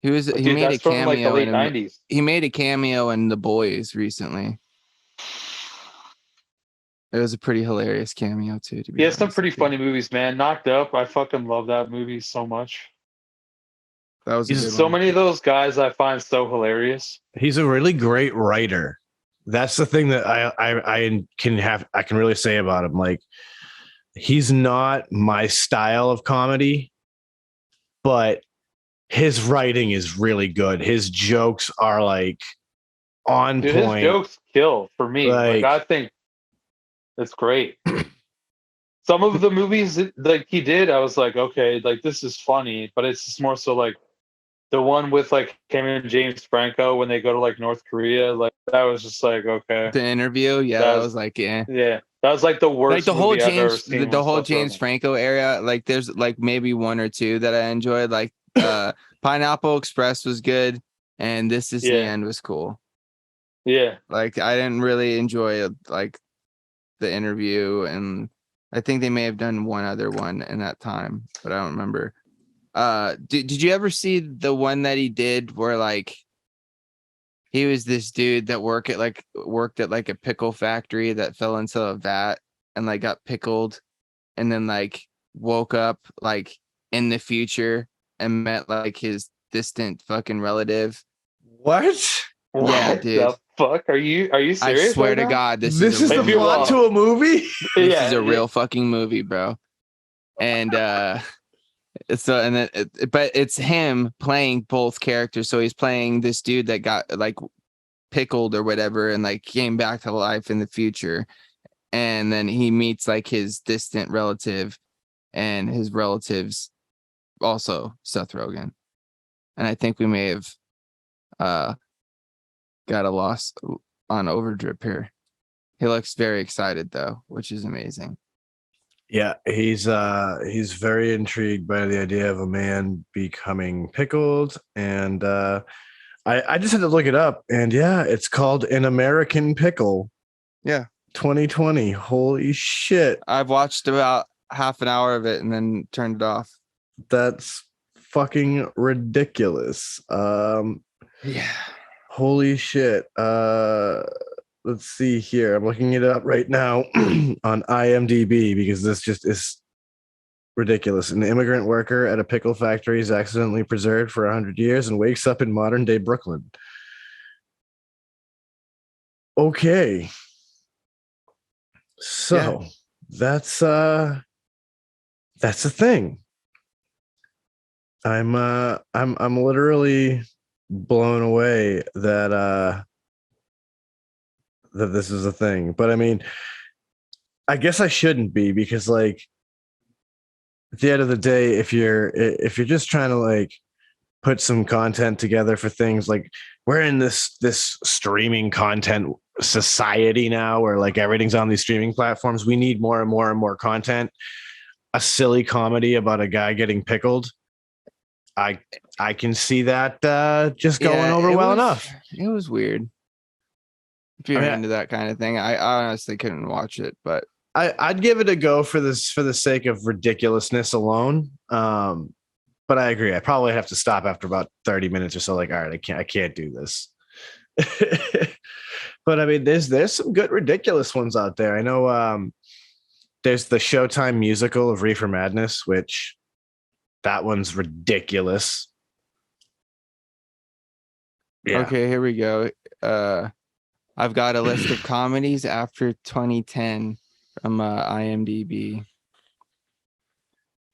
He was But, he dude, made a that's from like the cameo late in '90s. he made a cameo in The Boys recently. It was a pretty hilarious cameo too, to be He has some honest pretty with you. funny movies, man. Knocked Up. I fucking love that movie so much. That was a good So one. many of those guys I find so hilarious. He's a really great writer. That's the thing that I can really say about him. Like, he's not my style of comedy, but his writing is really good. His jokes are like on Dude, his point. jokes kill for me. Like I think it's great. Some of the movies like he did, I was like, okay, like this is funny, but it's just more so like the one with like Cameron and James Franco when they go to like North Korea, like that was just like okay. The interview, yeah, that was like, yeah. Yeah, that was like the worst Like the whole movie I've ever James, seen. the whole with Seth James Rogen. Franco area. Like, there's like maybe one or two that I enjoyed. Like, Pineapple Express was good, and This Is the Yeah. End was cool. Yeah, Like, I didn't really enjoy like the interview, and I think they may have done one other one in that time, but I don't remember. Did you ever see the one that he did where like he was this dude that worked at like a pickle factory that fell into a vat and like got pickled and then like woke up like in the future and met like his distant fucking relative? What? Yeah, what dude. the fuck? Are you serious? I swear right to now? God, This is is a the If you plot want- to a movie? this Yeah, is a real fucking movie, bro. And so and then but it's him playing both characters. So he's playing this dude that got like pickled or whatever and like came back to life in the future, and then he meets like his distant relative, and his relatives also Seth Rogen. And I think we may have got a loss on Overdrip here. He looks very excited though, which is amazing. Yeah, he's very intrigued by the idea of a man becoming pickled, and I just had to look it up, and yeah, it's called An American Pickle. Yeah. 2020. Holy shit. I've watched about half an hour of it and then turned it off. That's fucking ridiculous. Yeah. Holy shit. Let's see here. I'm looking it up right now on IMDb because this just is ridiculous. An immigrant worker at a pickle factory is accidentally preserved for 100 years and wakes up in modern day Brooklyn. Okay. So that's a thing. I'm literally blown away that that this is a thing. But I mean, I guess I shouldn't be, because like at the end of the day, if you're just trying to like put some content together for things, like we're in this streaming content society now where like everything's on these streaming platforms. We need more and more and more content. A silly comedy about a guy getting pickled, I can see that just going over well enough. It was weird. If you're into that kind of thing, I honestly couldn't watch it, but I'd give it a go for the sake of ridiculousness alone. But I agree. I probably have to stop after about 30 minutes or so. Like, all right, I can't do this. But I mean, there's some good ridiculous ones out there. I know there's the Showtime musical of Reefer Madness, which that one's ridiculous. Yeah. Okay, here we go. I've got a list of comedies after 2010 from IMDb.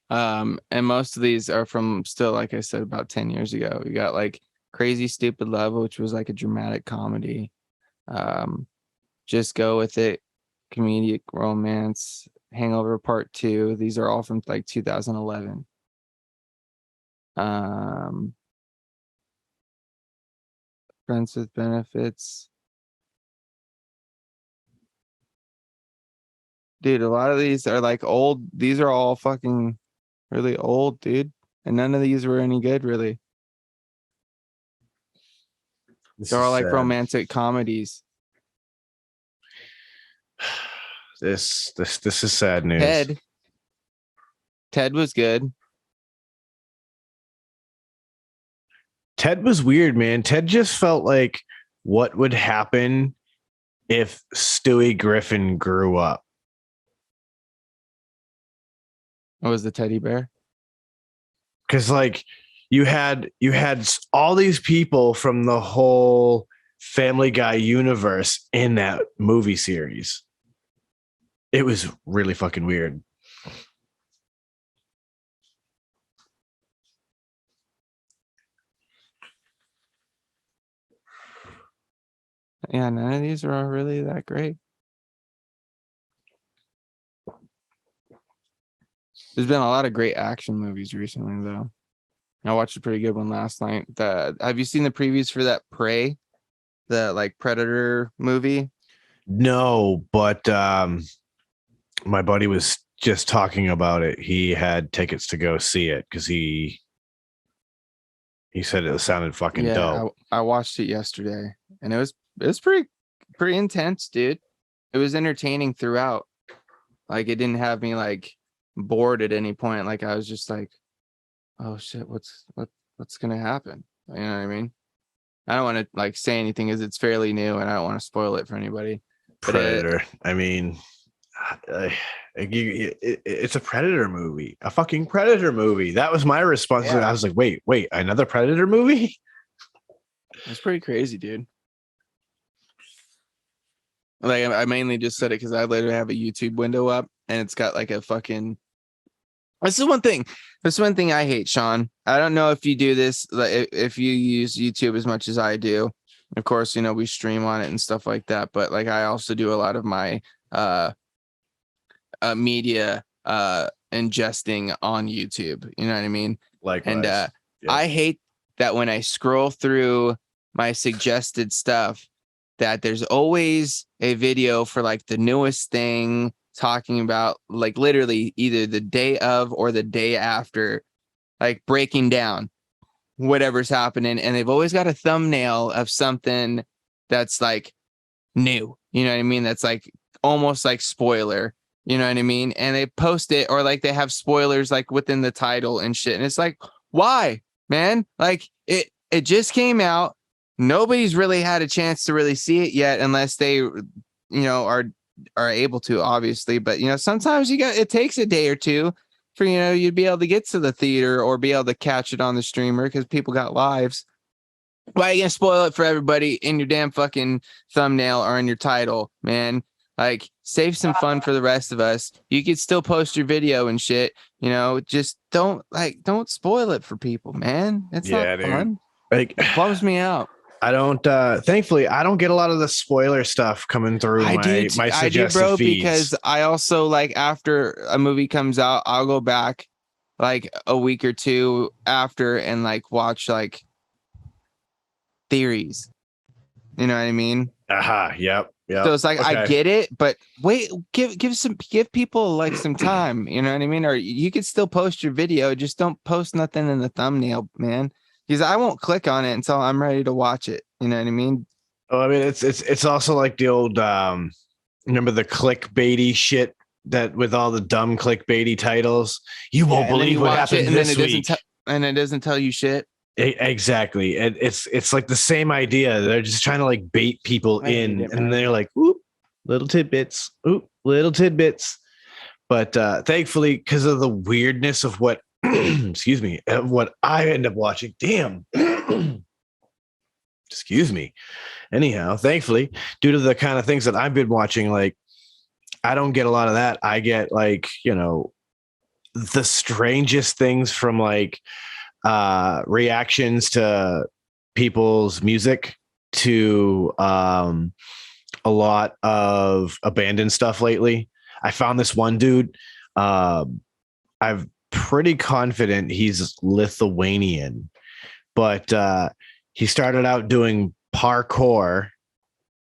And most of these are from still, like I said, about 10 years ago. We got like Crazy Stupid Love, which was like a dramatic comedy. Just Go With It, comedic romance, Hangover Part 2. These are all from like 2011. Friends with Benefits. Dude, a lot of these are like old. These are all fucking really old, dude. And none of these were any good, really. They're all like romantic comedies. This is sad news. Ted was good. Ted was weird, man. Ted just felt like what would happen if Stewie Griffin grew up. What was the teddy bear? Because like you had all these people from the whole Family Guy universe in that movie series. It was really fucking weird. Yeah, none of these are really that great. There's been a lot of great action movies recently, though. I watched a pretty good one last night. Have you seen the previews for that Prey, the like Predator movie? No, but my buddy was just talking about it. He had tickets to go see it because he said it sounded fucking dope. I watched it yesterday, and it was pretty intense, dude. It was entertaining throughout. Like it didn't have me like bored at any point. Like I was just like, oh shit, what's gonna happen? You know what I mean? I don't want to like say anything as it's fairly new, and I don't want to spoil it for anybody. Predator. I mean, it's a Predator movie, a fucking Predator movie. That was my response. Yeah. I was like, wait, another Predator movie? It's pretty crazy, dude. Like I mainly just said it because I literally have a YouTube window up, and it's got like a fucking. This is one thing. This is one thing I hate, Sean. I don't know if you do this, like if you use YouTube as much as I do. Of course, you know, we stream on it and stuff like that. But like I also do a lot of my media ingesting on YouTube. You know what I mean? Likewise. And Yep. I hate that when I scroll through my suggested stuff, that there's always a video for like the newest thing talking about like literally either the day of or the day after, like breaking down whatever's happening. And they've always got a thumbnail of something that's like new, you know what I mean? That's like almost like spoiler, you know what I mean? And they post it, or like they have spoilers like within the title and shit. And it's like, why, man? Like it just came out. Nobody's really had a chance to really see it yet, unless they, you know, are able to, obviously. But you know, sometimes it takes a day or two for, you know, you'd be able to get to the theater or be able to catch it on the streamer because people got lives. Why are you gonna spoil it for everybody in your damn fucking thumbnail or in your title, man? Like, save some fun for the rest of us. You could still post your video and shit, you know. Just don't spoil it for people, man. It's not fun. Like, it bums me out. I don't. Thankfully, I don't get a lot of the spoiler stuff coming through my suggested bro, feeds. because I also like after a movie comes out, I'll go back like a week or two after and like watch like theories. You know what I mean? Yep. So it's like I get it, but wait, give people like some time. You know what I mean? Or you could still post your video, just don't post nothing in the thumbnail, man. Because I won't click on it until I'm ready to watch it. You know what I mean? Oh, I mean, it's also like the old remember the clickbaity shit that with all the dumb clickbaity titles. You won't believe what happened this week. And it doesn't tell you shit. Exactly. And it's like the same idea. They're just trying to like bait people in, and they're like, oop, little tidbits. Oop, little tidbits. But thankfully, because of the weirdness of what excuse me, what I end up watching. Damn. Excuse me. Anyhow, thankfully, due to the kind of things that I've been watching, like I don't get a lot of that. I get like, you know, the strangest things from like reactions to people's music to a lot of abandoned stuff lately. I found this one dude. I've pretty confident he's Lithuanian, but he started out doing parkour,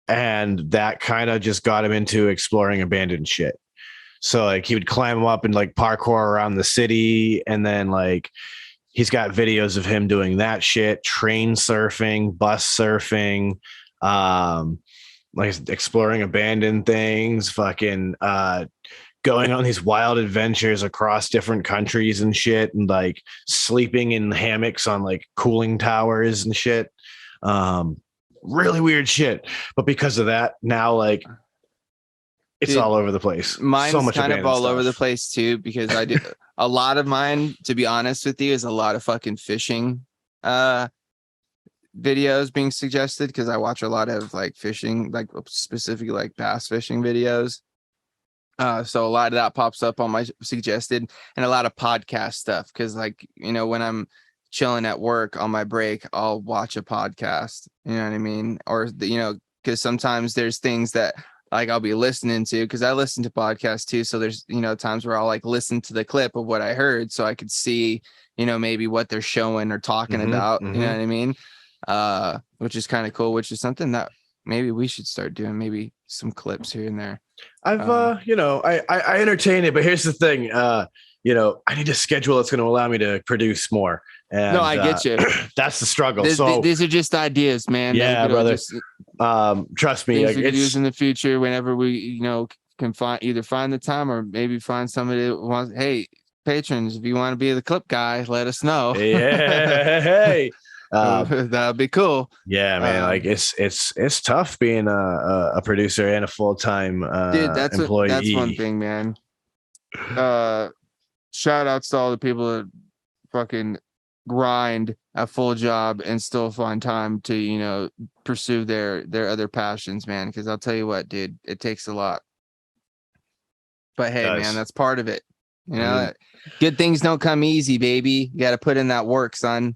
and that kind of just got him into exploring abandoned shit. So like he would climb up and like parkour around the city, and then like he's got videos of him doing that shit, train surfing, bus surfing, like exploring abandoned things, fucking going on these wild adventures across different countries and shit, and like sleeping in hammocks on like cooling towers and shit. Really weird shit. But because of that, now like it's Dude, all over the place. Mine's So much kind of abandoned all over the stuff. place too, because I do a lot of mine, to be honest with you, is a lot of fucking fishing videos being suggested, because I watch a lot of like fishing, like specifically like bass fishing videos. So a lot of that pops up on my suggested, and a lot of podcast stuff, because like, you know, when I'm chilling at work on my break, I'll watch a podcast, you know what I mean? Or you know, because sometimes there's things that like I'll be listening to, because I listen to podcasts too, so there's, you know, times where I'll like listen to the clip of what I heard so I could see, you know, maybe what they're showing or talking about, you know what I mean? Which is kind of cool, which is something that maybe we should start doing, maybe some clips here and there. I've you know, I entertain it, but here's the thing, you know, I need a schedule that's going to allow me to produce more. And No, I get you. that's the struggle. These are just ideas, man. Yeah, brother. Just Trust me, things like, we could it's use in the future whenever we, you know, can find the time, or maybe find somebody that wants. Hey, patrons, if you want to be the clip guy, let us know. yeah, hey. That'd be cool. Yeah, man. Like it's tough being a producer and a full-time Dude, employee. that's one thing, man. Shout outs to all the people that fucking grind a full job and still find time to, you know, pursue their other passions, man. Because I'll tell you what, dude, it takes a lot. But hey, man, that's part of it. You know, good things don't come easy, baby. You got to put in that work, son.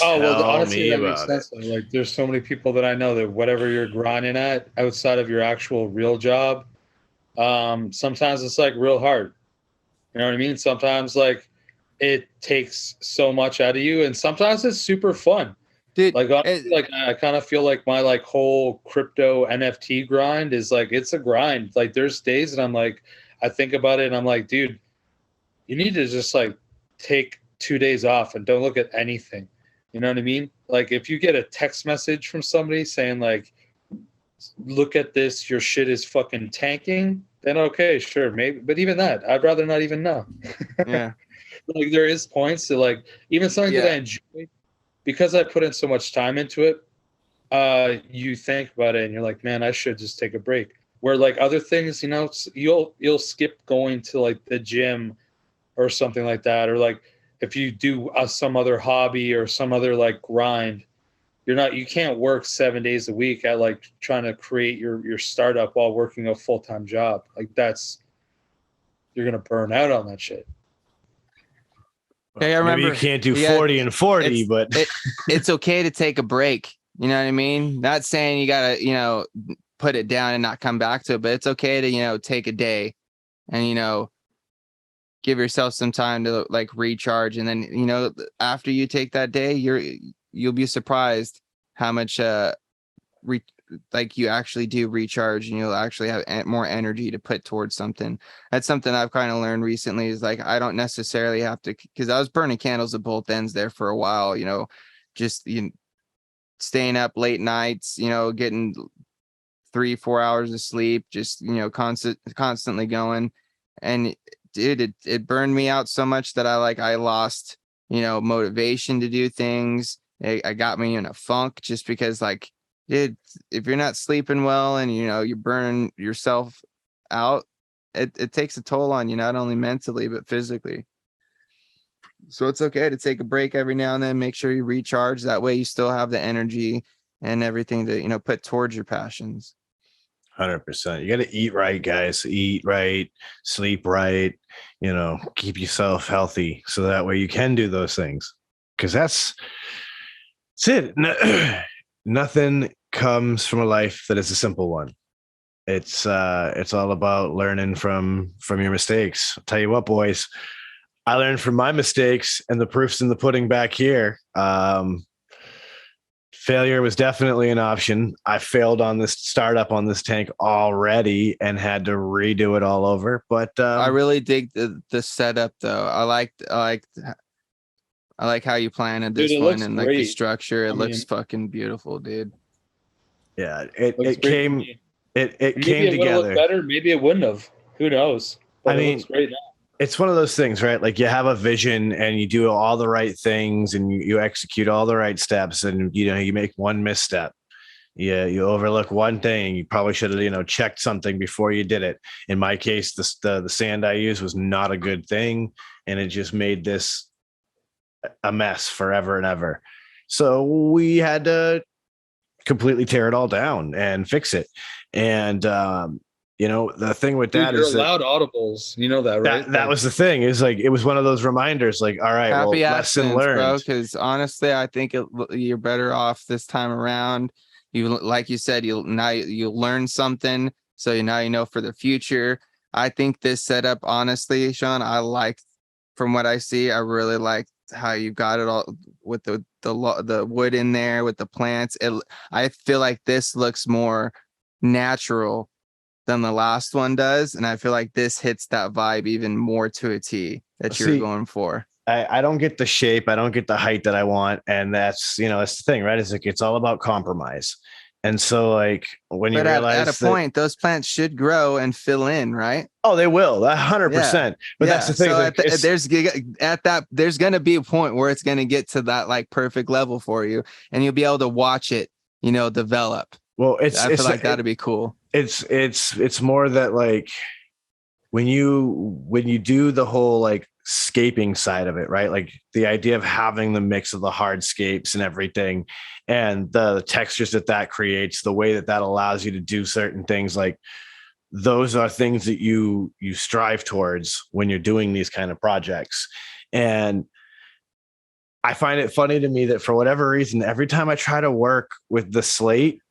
Oh, well, Tell honestly, me that makes about sense. Like, there's so many people that I know that whatever you're grinding at outside of your actual real job, sometimes it's like real hard. You know what I mean? Sometimes like it takes so much out of you, and sometimes it's super fun. Dude, Like, honestly, like I kind of feel like my like whole crypto NFT grind is like it's a grind. Like, there's days that I'm like, I think about it and I'm like, dude, you need to just like take 2 days off and don't look at anything. You know what I mean? Like, if you get a text message from somebody saying like, look at this, your shit is fucking tanking, then okay, sure, maybe. But even that, I'd rather not even know. yeah. Like, there is points that like even something that I enjoy, because I put in so much time into it, you think about it and you're like, man, I should just take a break. Where like other things, you know, you'll skip going to like the gym or something like that, or like if you do some other hobby or some other like grind, you can't work 7 days a week at like trying to create your startup while working a full-time job. Like, you're gonna burn out on that shit. Okay, I remember maybe you can't do 40 and 40, but it's okay to take a break. You know what I mean? Not saying you gotta, you know, put it down and not come back to it, but it's okay to, you know, take a day and, you know, give yourself some time to like recharge. And then, you know, after you take that day, you'll be surprised how much like you actually do recharge, and you'll actually have more energy to put towards something. That's something I've kind of learned recently, is like I don't necessarily have to, because I was burning candles at both ends there for a while, you know, just staying up late nights, you know, getting 3-4 hours of sleep, just, you know, constantly going. And dude, it burned me out so much that I lost, you know, motivation to do things. I got me in a funk, just because like, dude, if you're not sleeping well and, you know, you burn yourself out, it takes a toll on you, not only mentally, but physically. So it's okay to take a break every now and then, make sure you recharge. That way you still have the energy and everything to, you know, put towards your passions. 100%. You got to eat right, guys. Eat right, sleep right, you know, keep yourself healthy so that way you can do those things. Because that's it. Nothing comes from a life that is a simple one. It's all about learning from your mistakes. I'll tell you what, boys, I learned from my mistakes, and the proof's in the pudding back here. Failure was definitely an option. I failed on this startup on this tank already and had to redo it all over. But I really dig the setup though. I like how you planted this one, and like the structure. It looks fucking beautiful, dude. Yeah, it came It Maybe came it would have looked together. better. Maybe it wouldn't have. Who knows? But I it mean, looks great now. it's one of those things, right? Like you have a vision and you do all the right things and you execute all the right steps, and you make one misstep. Yeah, you overlook one thing. You probably should have, checked something before you did it. In my case, the sand I used was not a good thing, and it just made this a mess forever and ever. So we had to completely tear it all down and fix it. And the thing with Dude, that you're is that allowed audibles. You know that, right? that was the thing. Is like it was one of those reminders. Like, all right, well, Happy lesson accidents, bro. learned. Because honestly, I think you're better off this time around. You, like you said, you'll learn something, so now you know for the future. I think this setup, honestly, Sean, from what I see, I really like how you got it all with the wood in there with the plants. I feel like this looks more natural than the last one does, and I feel like this hits that vibe even more to a T that you're going for. I don't get the shape, I don't get the height that I want, and that's that's the thing, right? It's like it's all about compromise. And so, like when you realize at a point, those plants should grow and fill in, right? Oh, they will, 100%. But that's the thing. So there's gonna be a point where it's gonna get to that like perfect level for you, and you'll be able to watch it, develop. Well, I feel like that'd be cool. It's more that like when you do the whole like scaping side of it, right? Like the idea of having the mix of the hardscapes and everything, and the textures that creates, the way that allows you to do certain things, like those are things that you strive towards when you're doing these kind of projects. And I find it funny to me that for whatever reason, every time I try to work with the slate,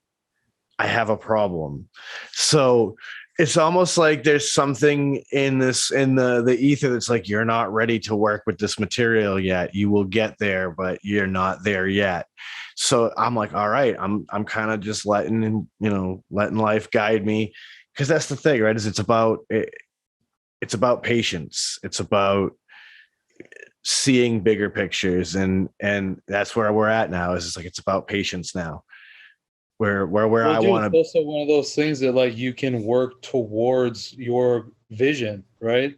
I have a problem. So it's almost like there's something in the ether that's like, you're not ready to work with this material yet. You will get there, but you're not there yet. So I'm like, all right, I'm kind of just letting life guide me. Because that's the thing, right? Is it's about patience. It's about seeing bigger pictures, and that's where we're at now. Is it's like it's about patience now. Where I want to. It's also one of those things that like you can work towards your vision, right?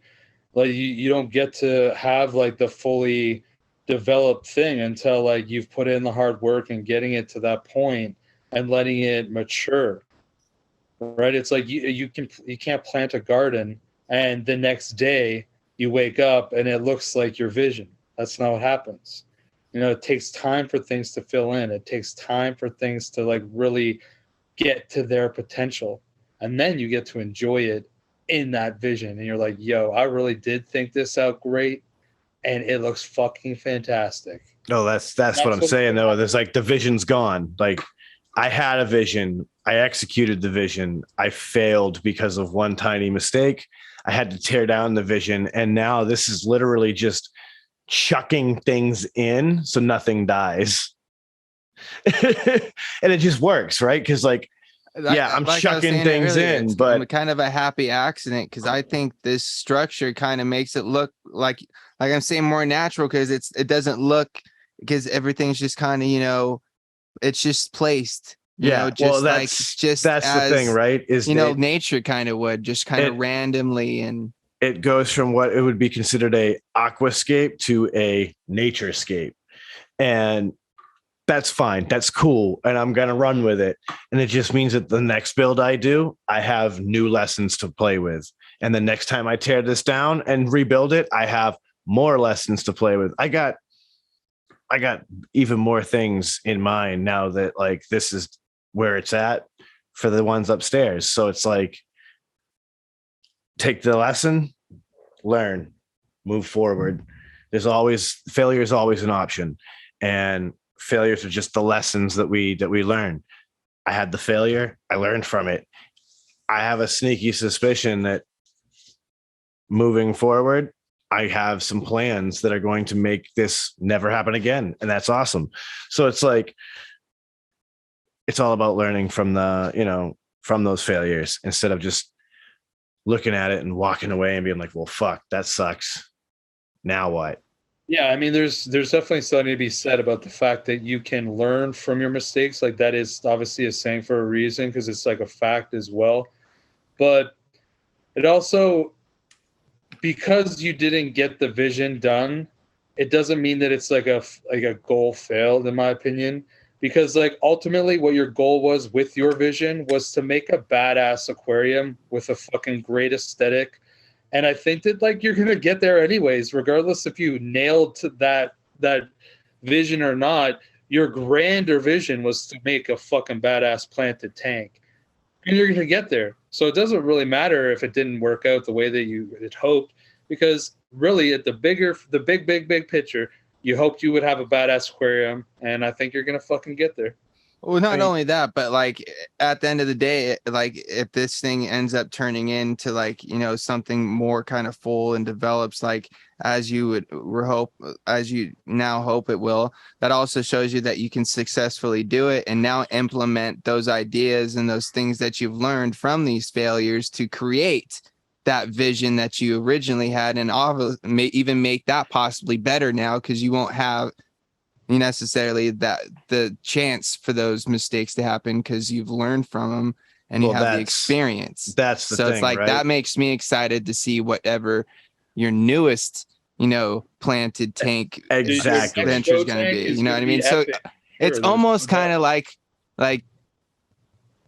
Like you don't get to have like the fully developed thing until like you've put in the hard work and getting it to that point and letting it mature. Right? It's like you can't plant a garden and the next day you wake up and it looks like your vision. That's not what happens. It takes time for things to fill in. It takes time for things to like really get to their potential. And then you get to enjoy it in that vision. And you're like, yo, I really did think this out great. And it looks fucking fantastic. No, that's what I'm saying though. There's like the vision's gone. Like I had a vision. I executed the vision. I failed because of one tiny mistake. I had to tear down the vision. And now this is literally just chucking things in so nothing dies. And it just works, right? Because I'm chucking things in, but kind of a happy accident, because I think this structure kind of makes it look like I'm saying more natural, because it doesn't look, because everything's just kind of it's just placed. That's the thing, right? Is nature kind of would just kind of randomly, and it goes from what it would be considered a aquascape to a naturescape. And that's fine. That's cool. And I'm going to run with it. And it just means that the next build I do, I have new lessons to play with. And the next time I tear this down and rebuild it, I have more lessons to play with. I got even more things in mind now that like this is where it's at for the ones upstairs. So it's like, take the lesson, learn, move forward. Failure is always an option, and failures are just the lessons that we learn. I had the failure, I learned from it. I have a sneaky suspicion that moving forward, I have some plans that are going to make this never happen again, and that's awesome. So it's like it's all about learning from from those failures instead of just looking at it and walking away and being like, well, fuck, that sucks. Now what? Yeah, I mean, there's definitely something to be said about the fact that you can learn from your mistakes. Like that is obviously a saying for a reason because it's like a fact as well. But it also, because you didn't get the vision done, it doesn't mean that it's like a goal failed, in my opinion. Because like ultimately, what your goal was with your vision was to make a badass aquarium with a fucking great aesthetic. And I think that like you're gonna get there anyways, regardless if you nailed to that vision or not. Your grander vision was to make a fucking badass planted tank, and you're gonna get there. So it doesn't really matter if it didn't work out the way that you had hoped, because really at the big picture, you hoped you would have a badass aquarium, and I think you're gonna fucking get there. Well, not only that, but like at the end of the day, like if this thing ends up turning into like, something more kind of full and develops like as you would hope, as you now hope it will, that also shows you that you can successfully do it and now implement those ideas and those things that you've learned from these failures to create that vision that you originally had, and may even make that possibly better now because you won't have necessarily that the chance for those mistakes to happen because you've learned from them and you have the experience. That's the so thing, it's like right? That makes me excited to see whatever your newest planted tank Exactly. venture is going to be. You know what I mean? So it's almost kind of like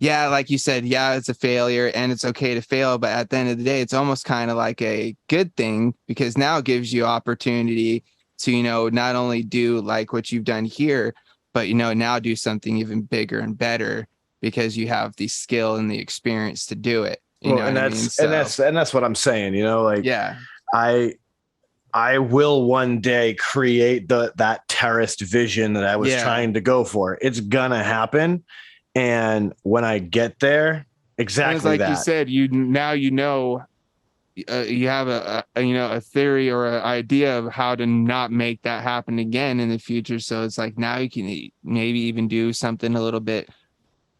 yeah, like you said, yeah, it's a failure and it's okay to fail, but at the end of the day, it's almost kind of like a good thing because now it gives you opportunity to, not only do like what you've done here, but, now do something even bigger and better because you have the skill and the experience to do it. You know what I mean? So, and that's what I'm saying, like, yeah, I will one day create that terraced vision that I was trying to go for. It's gonna happen. And when I get there, exactly like that. you said, you have a theory or an idea of how to not make that happen again in the future. So it's like now you can maybe even do something a little bit,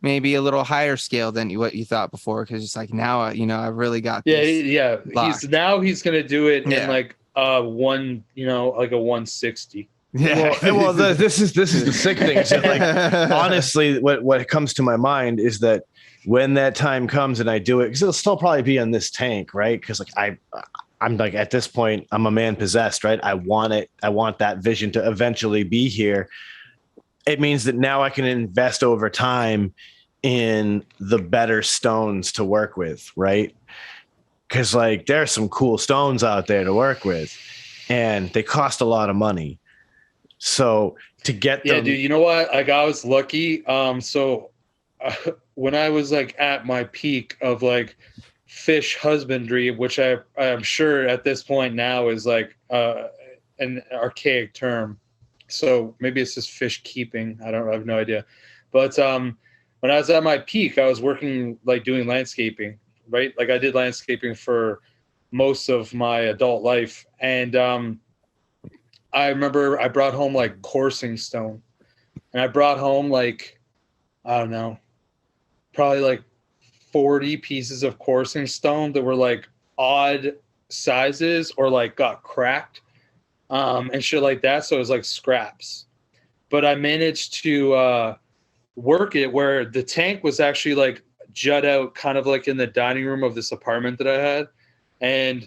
maybe a little higher scale than what you thought before. Cause it's like now, I've really got this. Yeah. Locked. He's gonna do it in like one, like a 160. Yeah. Well, this is the sick thing. So like, honestly, what comes to my mind is that when that time comes and I do it, because it'll still probably be on this tank, right? Because like I'm like at this point, I'm a man possessed, right? I want it. I want that vision to eventually be here. It means that now I can invest over time in the better stones to work with, right? Because like there are some cool stones out there to work with, and they cost a lot of money. So to get them, yeah, dude, you know what? Like I was lucky. When I was like at my peak of like fish husbandry, which I'm sure at this point now is like an archaic term. So maybe it's just fish keeping. I have no idea. But when I was at my peak, I was working like doing landscaping, right? Like I did landscaping for most of my adult life, and I remember I brought home like coursing stone, and I brought home like, I don't know, probably like 40 pieces of coursing stone that were like odd sizes or like got cracked, and shit like that. So it was like scraps, but I managed to work it where the tank was actually like jut out kind of like in the dining room of this apartment that I had. And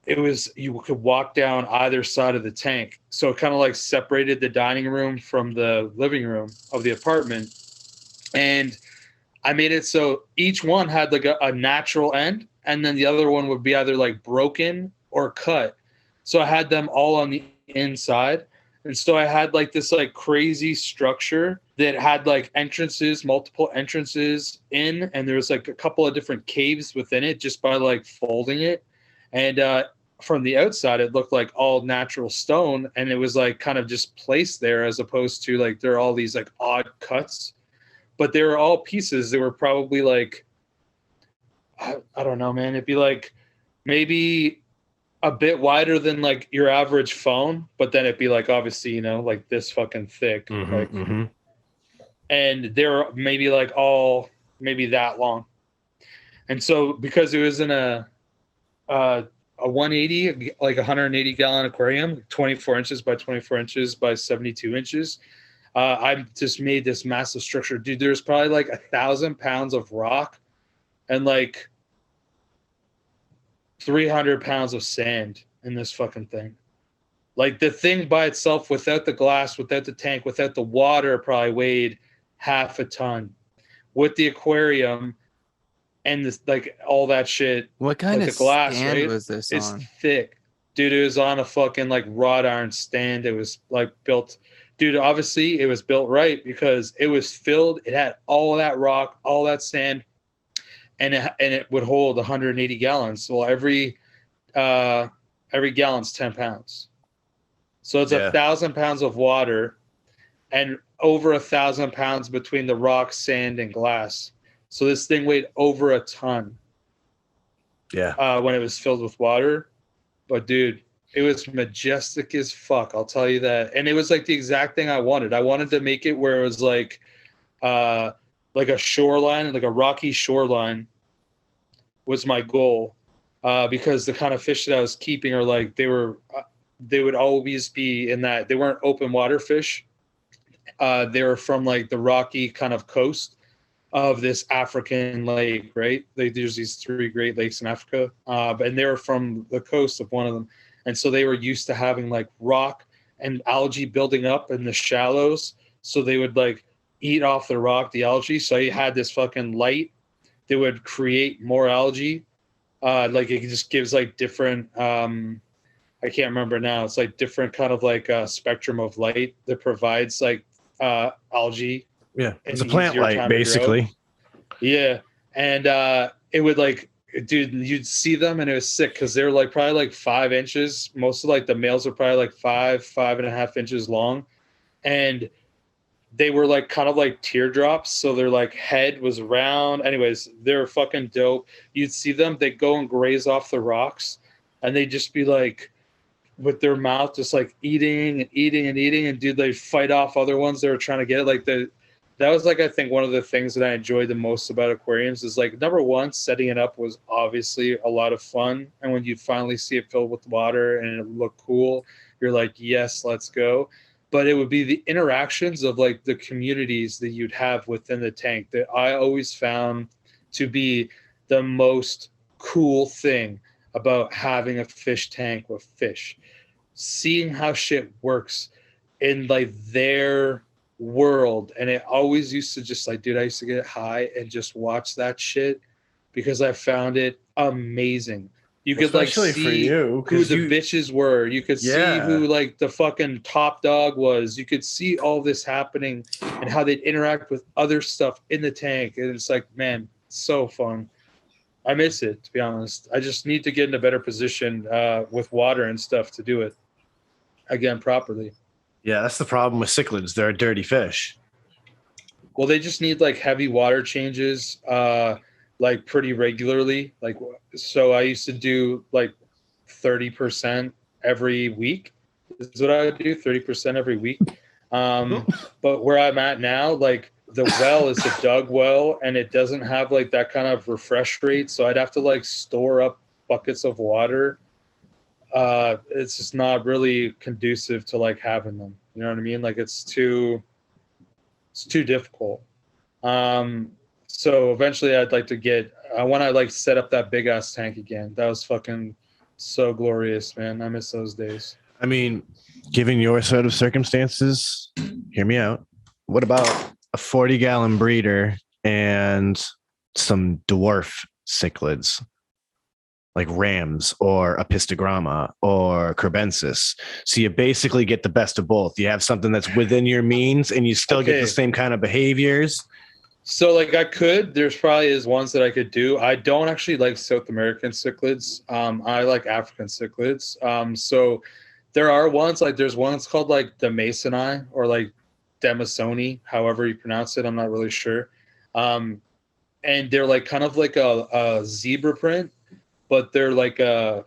it was, you could walk down either side of the tank. So it kind of like separated the dining room from the living room of the apartment. And I made it so each one had like a natural end, and then the other one would be either like broken or cut. So I had them all on the inside. And so I had like this like crazy structure that had like entrances, multiple entrances in, and there was like a couple of different caves within it just by like folding it. And from the outside, it looked like all natural stone, and it was like kind of just placed there as opposed to like there are all these like odd cuts. But they were all pieces that were probably like, I don't know, man. It'd be like maybe a bit wider than like your average phone, but then it'd be like obviously, like this fucking thick. And they're maybe like all maybe that long. And so because it was in a a 180, like 180 gallon aquarium, 24 inches by 24 inches by 72 inches. I just made this massive structure. Dude, there's probably like 1,000 pounds of rock and like 300 pounds of sand in this fucking thing. Like the thing by itself, without the glass, without the tank, without the water, probably weighed half a ton. With the aquarium and this, like all that shit, What kind like of the glass, stand right? was this It's on? thick, dude. It was on a fucking like wrought iron stand. It was like built, dude. Obviously, it was built right because it was filled. It had all that rock, all that sand, and it would hold 180 gallons. Well, every gallon's 10 pounds. So it's 1,000 pounds of water and over 1,000 pounds between the rock, sand, and glass. So this thing weighed over a ton. Yeah. When it was filled with water. But dude, it was majestic as fuck. I'll tell you that. And it was like the exact thing I wanted. I wanted to make it where it was like a shoreline, like a rocky shoreline was my goal. Because the kind of fish that I was keeping are like they would always be in that. They weren't open water fish. They were from like the rocky kind of coast of this African lake, right? There's these 3 Great Lakes in Africa, and they were from the coast of one of them. And so they were used to having like rock and algae building up in the shallows. So they would like eat off the rock, the algae. So you had this fucking light that would create more algae. Like it just gives like different, I can't remember now. It's like different kind of like spectrum of light that provides like algae. Yeah. It's a an plant easier light, time to grow. basically. Yeah. And it would like, dude, you'd see them and it was sick because they were like probably like 5 inches. Most of like the males are probably like 5.5 inches long. And they were like kind of like teardrops. So their like head was round. Anyways, they're fucking dope. You'd see them, they'd go and graze off the rocks and they'd just be like, with their mouth just like eating and eating and eating, and dude, they fight off other ones that were trying to get it. Like that was like I think one of the things that I enjoyed the most about aquariums is like number one, setting it up was obviously a lot of fun, and when you finally see it filled with water and it looked cool, you're like, yes, let's go. But it would be the interactions of like the communities that you'd have within the tank that I always found to be the most cool thing about having a fish tank with fish. Seeing how shit works in like their world. And it always used to just like, dude, I used to get high and just watch that shit because I found it amazing. You could Especially like for see you, who 'cause the you- bitches were. You could see Yeah. who like the fucking top dog was. You could see all this happening and how they'd interact with other stuff in the tank. And it's like, man, so fun. I miss it, to be honest. I just need to get in a better position with water and stuff to do it again properly. Yeah, that's the problem with cichlids. They're a dirty fish. Well, they just need like heavy water changes, like pretty regularly. Like, so I used to do like 30% every week. Is what I would do, 30% every week. But where I'm at now, like the well is a dug well, and it doesn't have like that kind of refresh rate. So I'd have to like store up buckets of water. It's just not really conducive to like having them. You know what I mean? Like it's too difficult. So eventually I'd like to I want to like set up that big ass tank again. That was fucking so glorious, man. I miss those days. I mean, given your set of circumstances, hear me out. What about a 40-gallon breeder and some dwarf cichlids like rams or apistogramma or crebensis? So you basically get the best of both. You have something that's within your means and you still get the same kind of behaviors. So like there's probably is ones that I could do. I don't actually like South American cichlids. I like African cichlids. So there are ones like there's ones called like the Masoni or like Demisoni, however you pronounce it. I'm not really sure. And they're like kind of like a zebra print, but they're like a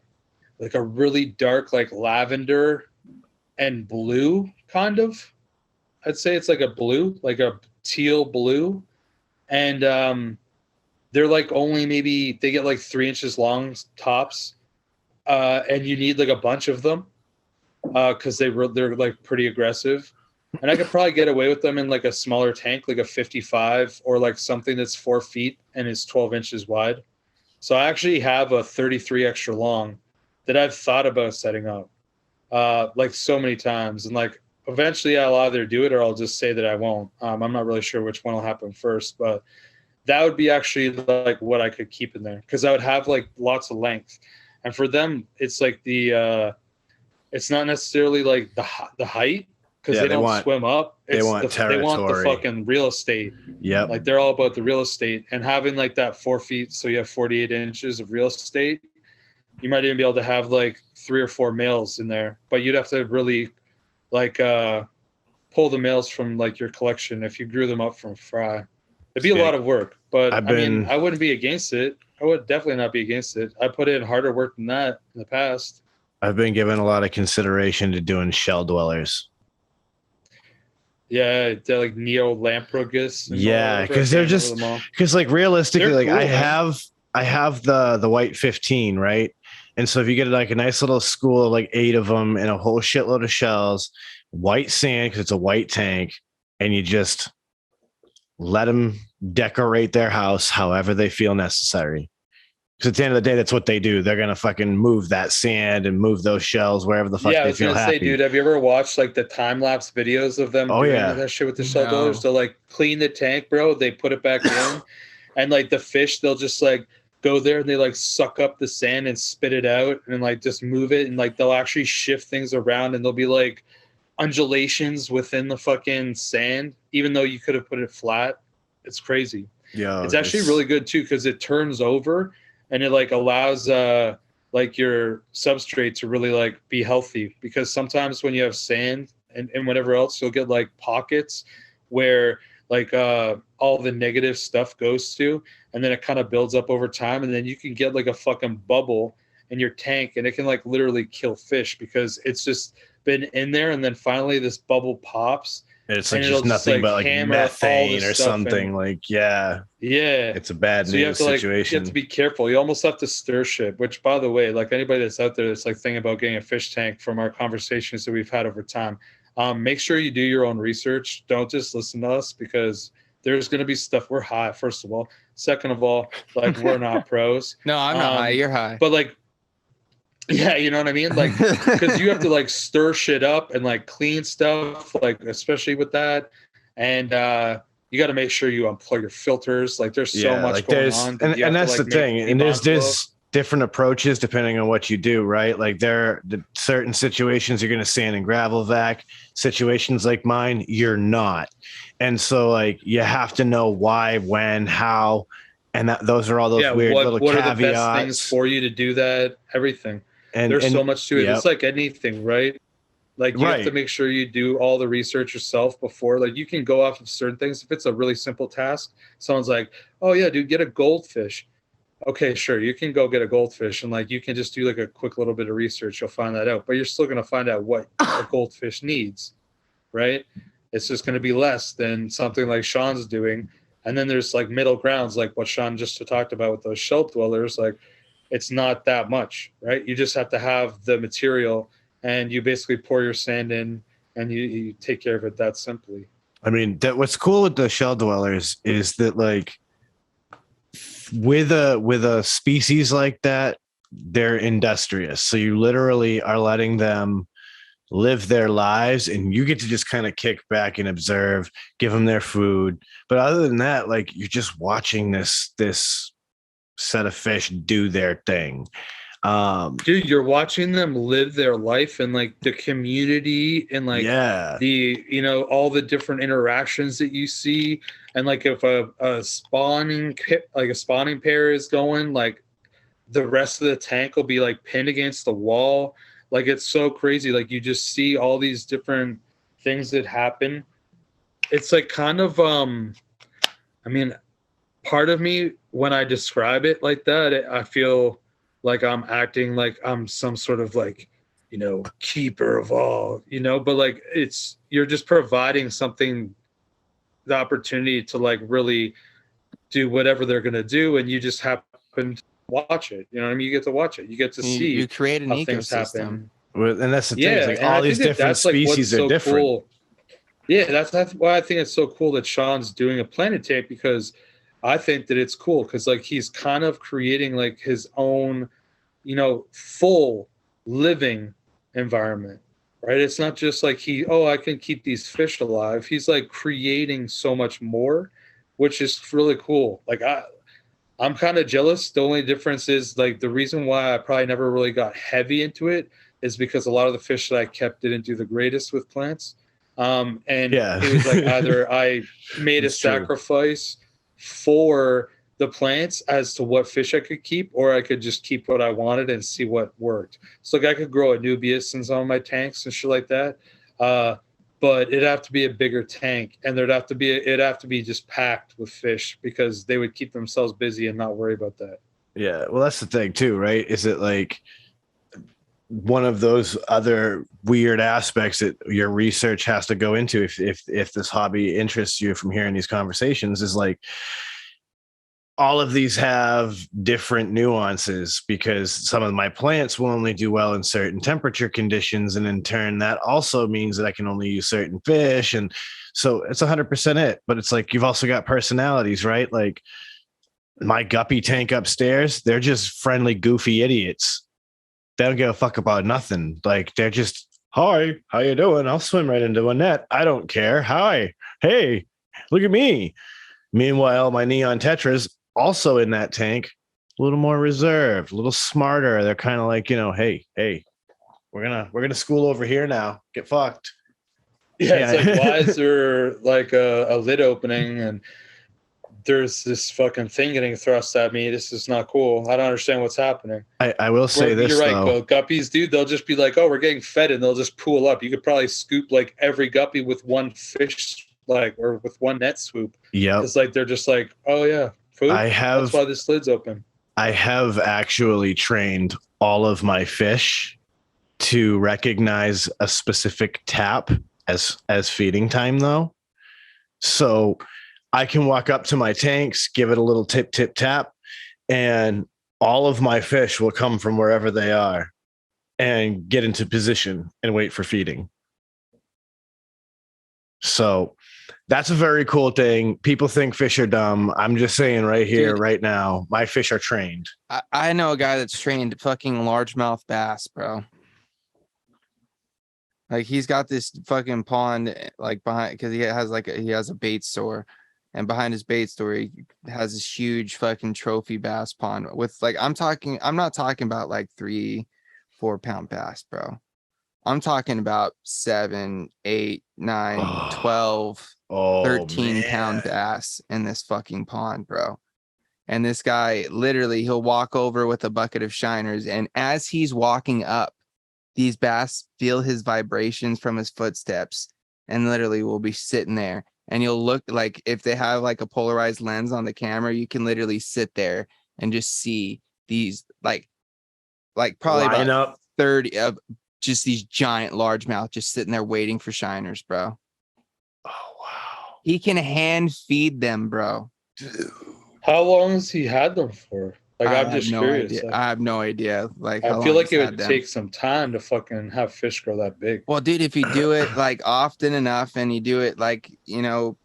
really dark like lavender and blue kind of. I'd say it's like a blue, like a teal blue. And they're like only maybe they get like 3 inches long tops. and you need like a bunch of them because they're like pretty aggressive. And I could probably get away with them in like a smaller tank, like a 55 or like something that's 4 feet and is 12 inches wide. So I actually have a 33 extra long that I've thought about setting up like so many times. And like eventually I'll either do it or I'll just say that I won't. I'm not really sure which one will happen first, but that would be actually like what I could keep in there because I would have like lots of length. And for them, it's like it's not necessarily like the height because they don't swim up. They want territory. They want the fucking real estate. Yep. Like they're all about the real estate and having like that 4 feet. So you have 48 inches of real estate. You might even be able to have like 3 or 4 males in there, but you'd have to really like pull the males from like your collection if you grew them up from fry. It'd be a lot of work, but I mean, I wouldn't be against it. I would definitely not be against it. I put in harder work than that in the past. I've been given a lot of consideration to doing shell dwellers. Yeah, they're like Neolamprogus. Yeah, because they're just like realistically, they're like cool, I have the white 15, right? And so if you get like a nice little school of like 8 of them and a whole shitload of shells, white sand because it's a white tank, and you just let them decorate their house however they feel necessary. Because at the end of the day, that's what they do. They're gonna fucking move that sand and move those shells wherever the fuck they feel happy. Say, dude, have you ever watched like the time lapse videos of them doing that shit with the shell dwellers? They'll like clean the tank, bro. They put it back in, and like the fish, they'll just like go there and they like suck up the sand and spit it out and like just move it, and like they'll actually shift things around and there'll be like undulations within the fucking sand, even though you could have put it flat. It's crazy. Yeah, it's actually really good too because it turns over. And it like allows like your substrate to really like be healthy because sometimes when you have sand and whatever else, you'll get like pockets where like all the negative stuff goes to, and then it kind of builds up over time, and then you can get like a fucking bubble in your tank, and it can like literally kill fish because it's just been in there, and then finally this bubble pops. It's like just nothing but like methane or something. Yeah, it's a bad news situation. You have to be careful. You almost have to stir shit. Which, by the way, like anybody that's out there that's like thinking about getting a fish tank from our conversations that we've had over time, make sure you do your own research. Don't just listen to us because there's going to be stuff. We're high, first of all. Second of all, like we're not pros. No, I'm not high. You're high. But like. Yeah, you know what I mean? Like, because you have to like stir shit up and like clean stuff, like especially with that, and you got to make sure you unplug your filters. Like, there's so much like going on, and that's the thing. And there's different approaches depending on what you do, right? Like, there are certain situations you're going to sand and gravel vac. Situations like mine, you're not, and so like you have to know why, when, how, and those are all those weird little caveats. What are the best things for you to do that? Everything. And there's so much to it. It's like anything, right? Like you have to make sure you do all the research yourself before. Like you can go off of certain things. If it's a really simple task, someone's like, "Oh yeah, dude, get a goldfish." Okay, sure, you can go get a goldfish, and like you can just do like a quick little bit of research. You'll find that out, but you're still going to find out what a goldfish needs, right? It's just going to be less than something like Sean's doing. And then there's like middle grounds, like what Sean just talked about with those shell dwellers. Like, it's not that much, right? You just have to have the material, and you basically pour your sand in, and you take care of it that simply. I mean, what's cool with the shell dwellers is that like with a species like that, they're industrious. So you literally are letting them live their lives, and you get to just kind of kick back and observe, give them their food. But other than that, like you're just watching this set of fish do their thing. Dude, you're watching them live their life and like the community and like the all the different interactions that you see. And like if a spawning pair is going, like the rest of the tank will be like pinned against the wall. Like it's so crazy. Like you just see all these different things that happen. It's like kind of I mean, part of me when I describe it like that, I feel like I'm acting like I'm some sort of like, keeper of all, but like you're just providing something, the opportunity to like really do whatever they're going to do. And you just happen watch it. You know what I mean? You get to watch it. You get to see You create an how things ecosystem. happen. And that's the thing. Yeah, It's like and all I these think different that's like what's species are so different. cool. Yeah, that's why I think it's so cool that Sean's doing a planet tape, because I think that it's cool because like he's kind of creating like his own, full living environment, right? It's not just like I can keep these fish alive. He's like creating so much more, which is really cool. Like I'm kind of jealous. The only difference is like the reason why I probably never really got heavy into it is because a lot of the fish that I kept didn't do the greatest with plants. And Yeah. it was like either I made a It's true. sacrifice for the plants as to what fish I could keep, or I could just keep what I wanted and see what worked. So like I could grow Anubias in some of my tanks and shit like that. But it'd have to be a bigger tank, and it'd have to be just packed with fish because they would keep themselves busy and not worry about that. Yeah. Well, that's the thing too, right? Is it like one of those other weird aspects that your research has to go into if this hobby interests you from hearing these conversations is like all of these have different nuances because some of my plants will only do well in certain temperature conditions. And in turn, that also means that I can only use certain fish. And so it's 100% it. But it's like you've also got personalities, right? Like my guppy tank upstairs, they're just friendly, goofy idiots. They don't give a fuck about nothing. Like they're just, hi, how you doing? I'll swim right into a net. I don't care. Hi, hey, look at me. Meanwhile, my neon tetras also in that tank, a little more reserved, a little smarter. They're kind of like, hey, we're gonna school over here now. Get fucked. Yeah, it's like why is there like a lid opening and there's this fucking thing getting thrust at me? This is not cool. I don't understand what's happening. I will say this, you're right, though. Bill. Guppies, dude, they'll just be like, oh, we're getting fed, and they'll just pool up. You could probably scoop like every guppy with one fish, or with one net swoop. Yep. Because like they're just like, oh yeah, food. That's why this lid's open. I have actually trained all of my fish to recognize a specific tap as feeding time, though. So I can walk up to my tanks, give it a little tip, tip, tap, and all of my fish will come from wherever they are and get into position and wait for feeding. So that's a very cool thing. People think fish are dumb. I'm just saying right here, Dude, right now, my fish are trained. I know a guy that's trained fucking largemouth bass, bro. Like he's got this fucking pond like behind because he has a bait store, and behind his bait store he has this huge fucking trophy bass pond with like I'm not talking about like 3-4 pound bass, bro. I'm talking about 7, 8, 9, 12, 13 pound bass in this fucking pond, bro. And this guy literally he'll walk over with a bucket of shiners, and as he's walking up, these bass feel his vibrations from his footsteps and literally will be sitting there. And you'll look like if they have like a polarized lens on the camera, you can literally sit there and just see these like probably line about up 30 of just these giant largemouth just sitting there waiting for shiners, bro. Oh, wow. He can hand feed them, bro. How long has he had them for? Like, I'm just curious. Idea. Like, I have no idea. Like, I feel like it would take some time to fucking have fish grow that big. Well, dude, if you do it like often enough and you do it like, they'll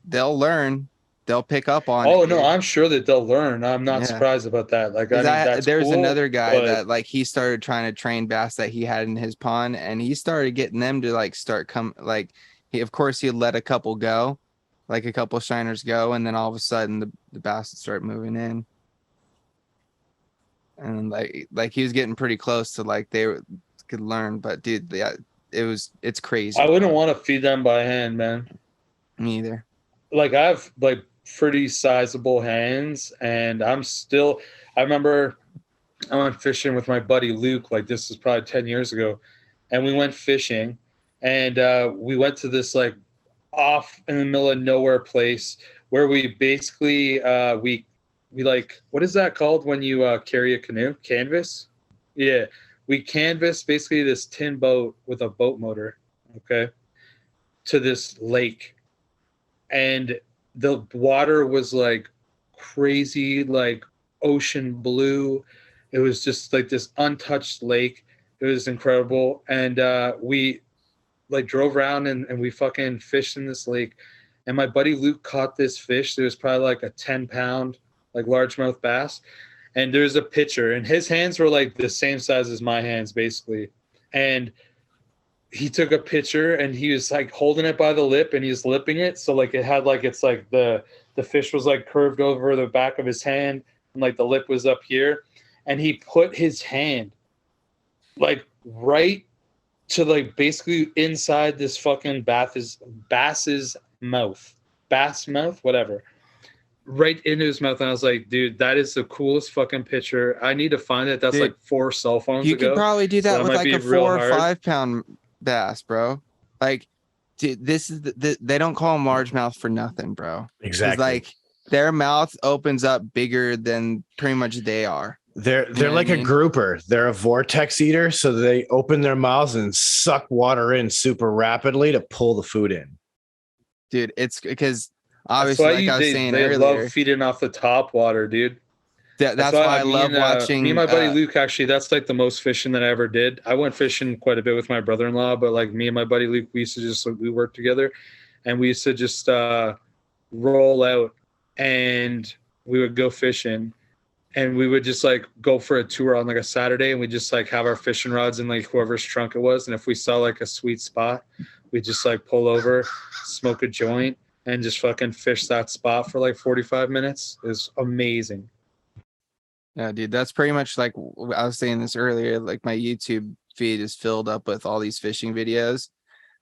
learn. They'll pick up on it. Oh, no, I'm sure that they'll learn. I'm not surprised about that. Like, I mean, that's there's cool, another guy but that like he started trying to train bass that he had in his pond, and he started getting them to like of course he'd let a couple go, like a couple shiners go, and then all of a sudden the bass would start moving in. And like he was getting pretty close to like they could learn, but dude, yeah, it's crazy. I wouldn't want to feed them by hand, man. Me either. Like I have like pretty sizable hands, and I remember I went fishing with my buddy Luke. Like this was probably 10 years ago, and we went fishing, and we went to this like off in the middle of nowhere place where we basically we like, what is that called when you carry a canoe? Canvas? Yeah. We canvas basically this tin boat with a boat motor, okay, to this lake. And the water was like crazy, like ocean blue. It was just like this untouched lake. It was incredible. And we like drove around and we fucking fished in this lake. And my buddy Luke caught this fish. There was probably like a 10-pound like largemouth bass. And there's a picture, and his hands were like the same size as my hands, basically. And he took a picture, and he was like holding it by the lip, and he's lipping it. So like it had like it's like the fish was like curved over the back of his hand, and like the lip was up here, and he put his hand like right to like basically inside this fucking bass's mouth, bass mouth, whatever. Right into his mouth, and I was like, dude, that is the coolest fucking picture. I need to find it. That's Dude, like 4 cell phones You ago. could probably do that So with might like be a real 4 or hard. 5 pound bass, bro. Like, dude, this is they don't call them largemouth for nothing, bro. Exactly. Like their mouth opens up bigger than pretty much they are. They're You know like what I a mean? grouper. They're a vortex eater, so they open their mouths and suck water in super rapidly to pull the food in. Dude, it's because That's obviously, why like I was they saying love earlier, feeding off the top water, dude. that's why I love watching. Me and my buddy Luke, actually, that's like the most fishing that I ever did. I went fishing quite a bit with my brother-in-law, but like me and my buddy Luke, we used to just we worked together, and we used to just roll out, and we would go fishing, and we would just like go for a tour on like a Saturday, and we just like have our fishing rods in like whoever's trunk it was, and if we saw like a sweet spot, we just like pull over, smoke a joint, and just fucking fish that spot for like 45 minutes. It's amazing. Yeah, dude, that's pretty much like I was saying this earlier. Like my YouTube feed is filled up with all these fishing videos.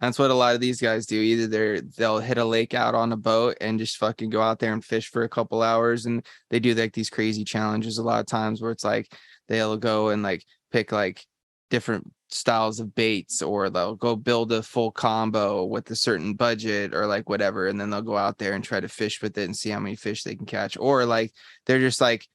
That's what a lot of these guys do. Either they'll hit a lake out on a boat and just fucking go out there and fish for a couple hours, and they do like these crazy challenges a lot of times where it's like they'll go and like pick like different styles of baits, or they'll go build a full combo with a certain budget or like whatever, and then they'll go out there and try to fish with it and see how many fish they can catch. Or like they're just like,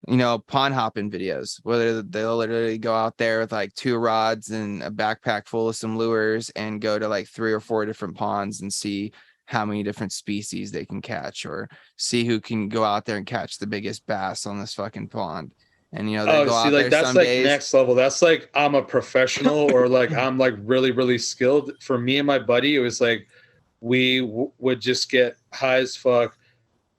you know, pond hopping videos where they'll literally go out there with like 2 rods and a backpack full of some lures and go to like 3 or 4 different ponds and see how many different species they can catch, or see who can go out there and catch the biggest bass on this fucking pond. And you know, they go out there that's some like days. next level. That's like I'm a professional, or like I'm like really, really skilled. For me and my buddy, it was like we would just get high as fuck,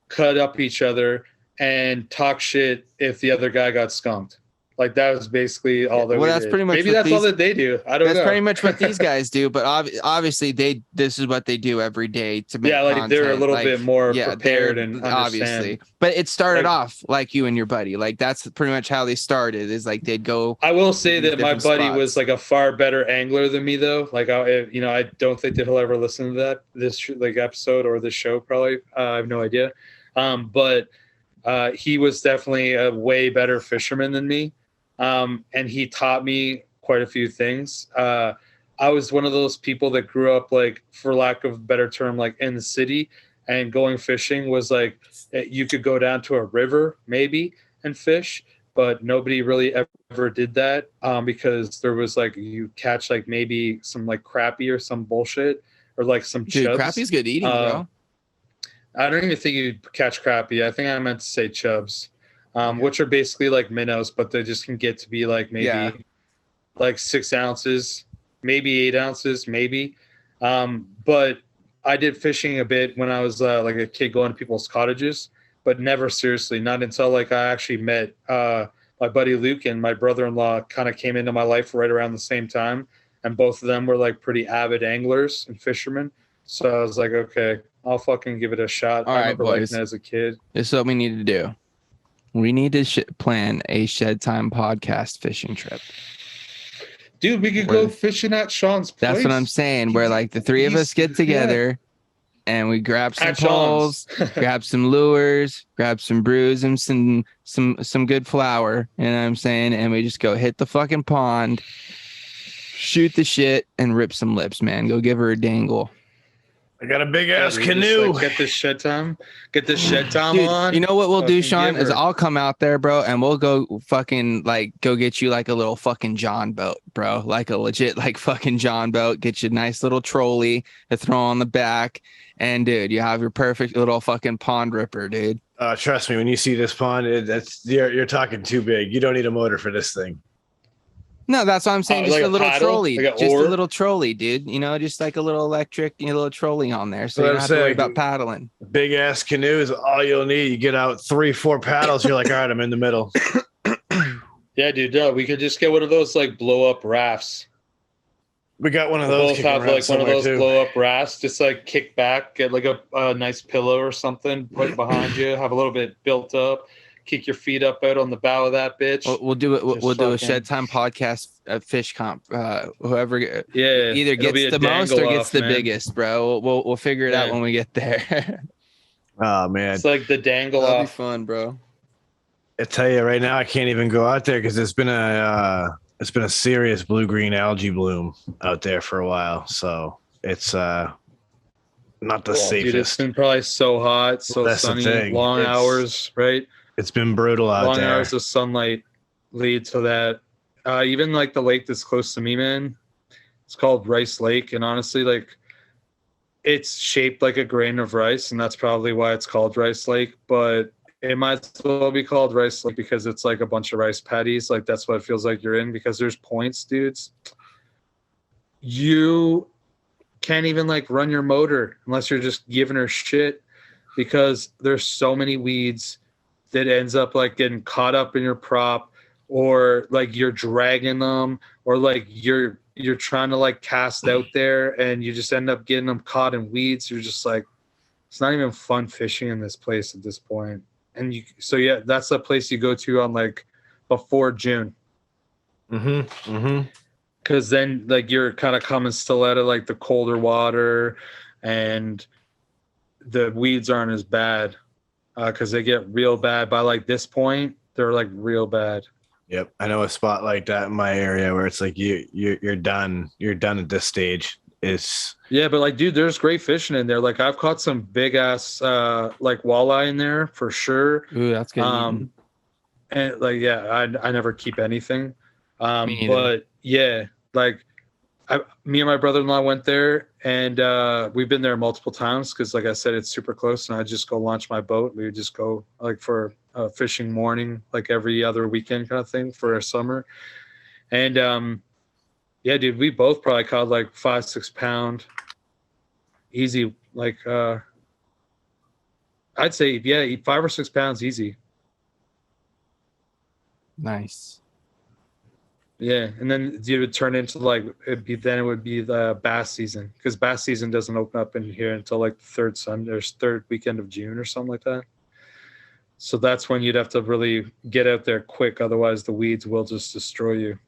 cut up each other, and talk shit if the other guy got skunked. Like that was basically all that. Well, we that's did. pretty much Maybe what that's all that they do. I don't know. That's pretty much what these guys do, but obviously this is what they do every day to make like content. they're a little bit more yeah, prepared and obviously. understand. But it started Like- off like you and your buddy. Like that's pretty much how they started. Is like they'd go. I will say that my different buddy spots. was like a far better angler than me, though. Like, I don't think that he'll ever listen to this like episode or this show. Probably, I have no idea. But he was definitely a way better fisherman than me, and he taught me quite a few things. I was one of those people that grew up, like, for lack of a better term, like in the city, and going fishing was like you could go down to a river maybe and fish, but nobody really ever did that because there was like you catch like maybe some like crappie or some bullshit or like some Dude, chubs. crappie's good eating, bro. I don't even think you'd catch crappie. I think I meant to say chubs, which are basically like minnows, but they just can get to be like maybe like 6 ounces, maybe 8 ounces, maybe. But I did fishing a bit when I was like a kid going to people's cottages, but never seriously, not until like I actually met my buddy Luke, and my brother-in-law kind of came into my life right around the same time. And both of them were like pretty avid anglers and fishermen. So I was like, okay, I'll fucking give it a shot. All I right, remember boys. liking it as a kid. This is what we need to do. We need to plan a Shedtime podcast fishing trip. Dude, we could Where- go fishing at Sean's place. That's what I'm saying. Where like the 3 of us get together and we grab some At Sean's. poles, grab some lures, grab some brews and some good flour. You know what I'm saying? And we just go hit the fucking pond, shoot the shit, and rip some lips, man. Go give her a dangle. I got a big ass We just, canoe. like, get this shed time Dude, on. you know what we'll do, Fucking Sean? give Is her. I'll come out there, bro, and we'll go fucking like go get you like a little fucking John boat, bro. Like a legit like fucking John boat. Get you a nice little trolley to throw on the back, and dude, you have your perfect little fucking pond ripper, dude. Trust me, when you see this pond, you're talking too big. You don't need a motor for this thing. No, that's what I'm saying. Just like a little paddle? trolley. Like an Just a oar? little trolley, dude. You know, just like a little electric, little trolley on there. So What you I'm don't have to worry saying. about paddling. Big ass canoe is all you'll need. You get out 3-4 paddles. You're like, all right, I'm in the middle. Yeah, dude. We could just get one of those like blow up rafts. We got one of We those. both kicking have around like one of somewhere, those too. blow up rafts. Just like kick back, get like a nice pillow or something, put it behind you, have a little bit built up, kick your feet up out on the bow of that bitch. We'll do it. We'll do a fucking- Shed Time podcast fish comp. Whoever Yeah, either it'll be gets a the most or dangle gets off, the man. biggest, bro. We'll figure it out Yeah. when we get there. Oh man, It's like the dangle That'll be off. fun, bro. I tell you right now, I can't even go out there because it's been a serious blue-green algae bloom out there for a while. So it's not the Dude, it's safest. been probably so hot, so That's the sunny, thing. long It's- hours, right? It's been brutal out Long there. hours of sunlight lead to that. Even like the lake that's close to me, man, it's called Rice Lake, and honestly, like it's shaped like a grain of rice, and that's probably why it's called Rice Lake. But it might as well be called Rice Lake because it's like a bunch of rice paddies. Like that's what it feels like you're in because there's points, dudes. You can't even like run your motor unless you're just giving her shit because there's so many weeds that ends up like getting caught up in your prop, or like you're dragging them, or like you're trying to like cast out there and you just end up getting them caught in weeds. You're just like, it's not even fun fishing in this place at this point. And yeah, that's the place you go to on like before June. Because then like you're kind of coming still out of like the colder water and the weeds aren't as bad because they get real bad by like this point. They're like real bad. Yep, I know a spot like that in my area where it's like you're done. You're done at this stage. Yeah, but like, dude, there's great fishing in there. Like, I've caught some big ass like walleye in there for sure. Ooh, that's good. And like, yeah, I never keep anything. Me neither. But yeah, like, me and my brother-in-law went there, and we've been there multiple times because, like I said, it's super close. And I just go launch my boat. We would just go like for a fishing morning, like every other weekend kind of thing for a summer. And yeah, dude, we both probably caught like 5-6 pound easy. Like I'd say, yeah, 5 or 6 pounds easy. Nice. Yeah, and then it would turn into like it would be the bass season because bass season doesn't open up in here until like the third weekend of June or something like that. So that's when you'd have to really get out there quick, otherwise the weeds will just destroy you.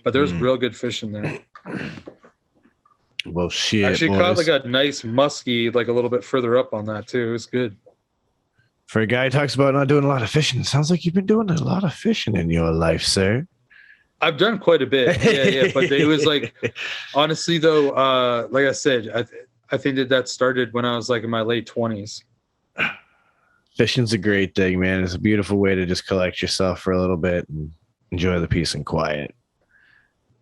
But there's real good fish in there. Well, shit. Actually, boys. caught like a nice muskie, like a little bit further up on that too. It was good. For a guy who talks about not doing a lot of fishing, it sounds like you've been doing a lot of fishing in your life, sir. I've done quite a bit. Yeah. But it was like, honestly though, like I said, I think that started when I was like in my late 20s. Fishing's a great thing, man. It's a beautiful way to just collect yourself for a little bit and enjoy the peace and quiet.